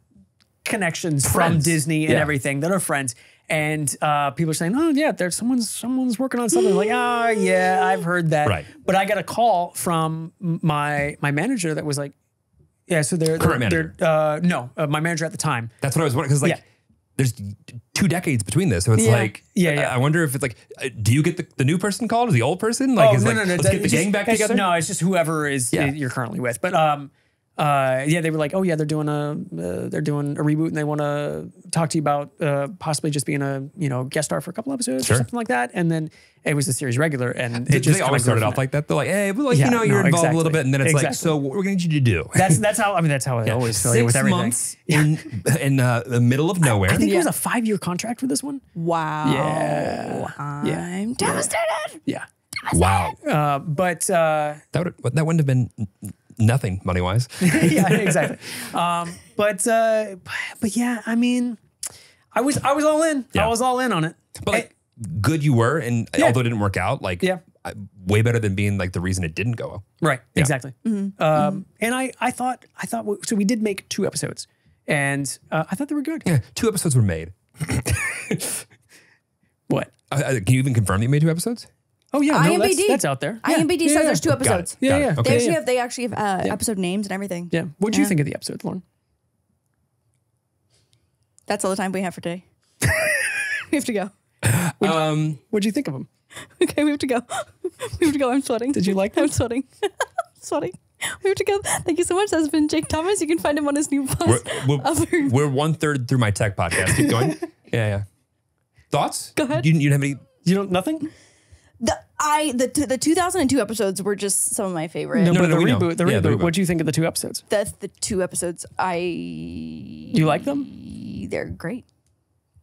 connections from Disney and everything that are friends. And people are saying, oh yeah, there's someone's working on something. Like, oh yeah, I've heard that. Right. But I got a call from my manager that was like, yeah, so they're current manager. My manager at the time. That's what I was wondering, because there's 2 decades between this. So it's I wonder if it's like, do you get the new person called or the old person? Like, no. Let's get the gang back together? No, it's just whoever is you're currently with. But Yeah, they were like, oh yeah, they're doing a reboot, and they want to talk to you about possibly just being a guest star for a couple episodes or something like that. And then it was a series regular, and it just they always started off like that. They're like, hey, but like you're involved a little bit, and then it's like, so what we're going to need you to do. That's how I always feel with everything. 6 months in the middle of nowhere. I think it was a 5-year contract for this one. Wow. Yeah. I'm devastated. Yeah. Wow. But that wouldn't have been nothing money wise. Yeah, exactly. But yeah, I mean, I was all in. Yeah. I was all in on it. But like, good you were, and although it didn't work out, like way better than being like the reason it didn't go. Right. Yeah. Exactly. And I thought so. We did make 2 episodes, and I thought they were good. Yeah, 2 episodes were made. What? Can you even confirm that you made 2 episodes? Oh yeah, no, IMDb. That's out there. IMDb says there's 2 episodes. Got it. Okay. They actually have episode names and everything. Yeah. What did you think of the episode, Lauren? That's all the time we have for today. We have to go. What'd you think of them? Okay, we have to go. We have to go. I'm sweating. Did you like them? I'm sweating. Sweating. We have to go. Thank you so much. That's been Jake Thomas. You can find him on his new post. We're 1/3 through my tech podcast. Keep going. Yeah. Thoughts? Go ahead. You didn't have any? You don't nothing? The 2002 episodes were just some of my favorite. No, but the we know. reboot. The Yeah, the reboot. reboot. What do you think of the 2 episodes? The 2 episodes, You like them? they're great.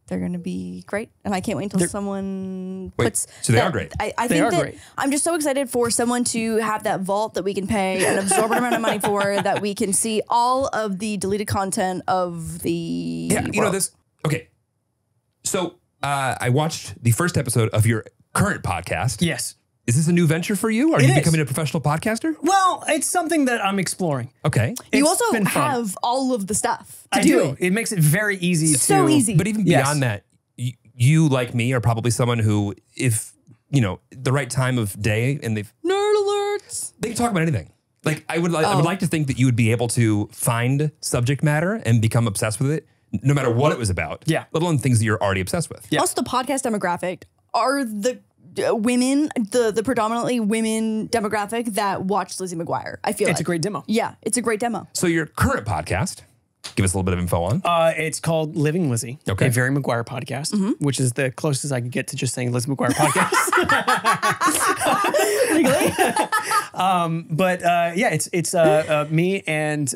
They're going to be great. And I can't wait until someone puts... so they are great. I think that I'm just so excited for someone to have that vault that we can pay an absorbent amount of money for, that we can see all of the deleted content of the know this. Okay. So I watched the first episode of your current podcast. Yes. Is this a new venture for you? Are you becoming a professional podcaster? Well, it's something that I'm exploring. Okay. You also have all of the stuff to I do do. it. It makes it very easy to... So easy. But even beyond that, you like me are probably someone who, if, the right time of day and Nerd alerts. they can talk about anything. Like I would like to think that you would be able to find subject matter and become obsessed with it, no matter what it was about. Yeah. Let alone things that you're already obsessed with. Yeah. Also, the podcast demographic are the women, the predominantly women demographic that watch Lizzie McGuire. I feel It's a great demo. Yeah, it's a great demo. So your current podcast, give us a little bit of info on. It's called Living Lizzie, Okay. a Very McGuire podcast, which is the closest I could get to just saying Lizzie McGuire podcast. But it's me and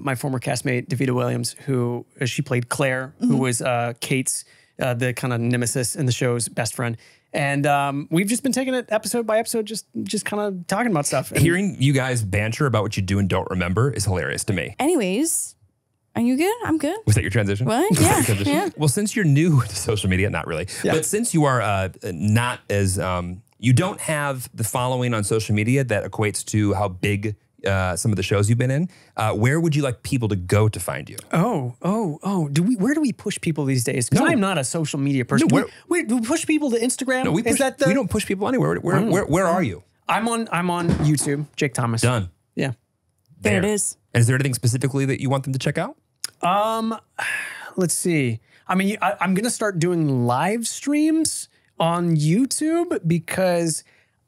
my former castmate Davida Williams, who she played Claire, who was Kate's the kind of nemesis in the show's best friend. And we've just been taking it episode by episode, just kind of talking about stuff. And Hearing you guys banter about what you do and don't remember is hilarious to me. Anyways, are you good? I'm good. Was that your transition? What? Was that Yeah, your transition? yeah. Well, since you're new to social media, not really, but since you are not as, you don't have the following on social media that equates to how big some of the shows you've been in, where would you like people to go to find you? Where do we push people these days? Because I'm not a social media person. No, we push people to Instagram. No, we don't push people anywhere. Where are you? I'm on YouTube, Jake Thomas. Done. Yeah. There it is. And is there anything specifically that you want them to check out? Let's see. I mean, I'm going to start doing live streams on YouTube because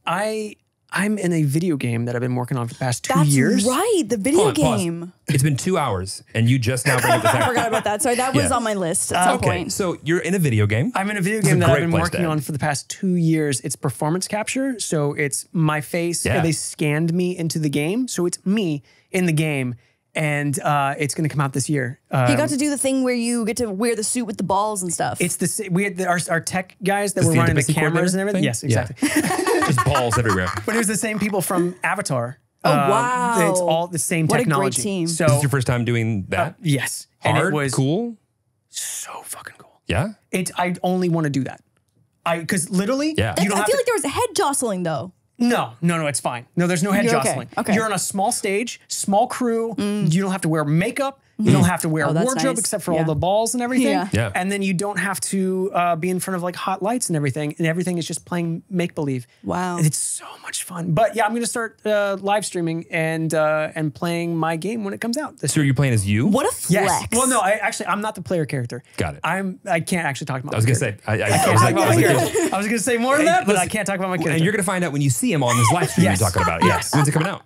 I'm in a video game that I've been working on for the past 2 years. That's right, the video Hold on, game. pause. It's been 2 hours, and you just now bring up the fact. I forgot about that. Sorry, that was on my list at some Okay, point. so you're in a video game. I'm in a video This is game a that I've great been place working to on end. for the past 2 years. It's performance capture. So it's my face. Yeah. They scanned me into the game. So it's me in the game. And it's going to come out this year. He got to do the thing where you get to wear the suit with the balls and stuff. It's we had our tech guys that Is were the running the Dipsy cameras coordinator and everything. thing? Yes, exactly. Just balls everywhere. But it was the same people from Avatar. Oh, wow. It's all the same What a great technology. team. So Is this your first time doing that? yes, Hard, and it was cool. so fucking cool. Yeah. I only want to do that. Because literally, Yeah. I you feel don't have to. like there was a head jostling though. No, it's fine. No, there's no head You're okay. jostling. Okay. You're on a small stage, small crew. You don't have to wear makeup. You don't have to wear a that's wardrobe nice. except for all the balls and everything. Yeah. And then you don't have to be in front of like hot lights and everything. And everything is just playing make-believe. Wow. And it's so much fun. But yeah, I'm going to start live streaming and playing my game when it comes out. So you're playing as you? What a flex. Yes. Well, no, I'm not the player character. Got it. I can't actually talk about I was my going to character. say, I was like, I was going to say more than that, but I listen, can't talk about my character. and you're going to find out when you see him on this live stream Yes. you're talking about it. Yes. When's it coming out?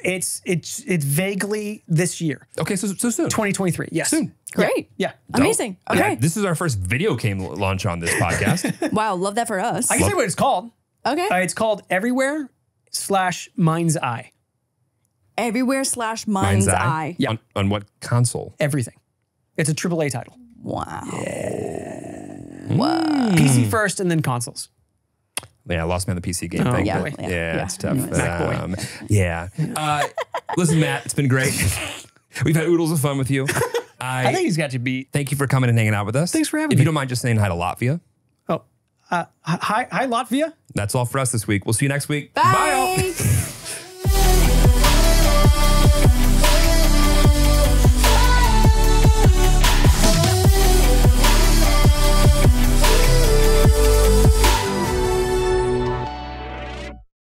It's vaguely this year. Okay, so soon. 2023. Yes. Soon. Great. Yeah. Amazing. Yeah, Okay. this is our first video game launch on this podcast. Wow. Love that for us. I can tell you what it's called. Okay. It's called Everywhere/Mind's Eye. Everywhere/Mind's Eye. Yeah. On what console? Everything. It's a AAA title. Wow. PC first and then consoles. Yeah, I lost me on the PC game Oh, thing. yeah, but yeah. it's tough. Mac boy. Yeah. Listen, Matt, it's been great. We've had oodles of fun with you. I think he's got you beat. Thank you for coming and hanging out with us. Thanks for having If me. you don't mind just saying hi to Latvia. Oh, hi Latvia. That's all for us this week. We'll see you next week. Bye.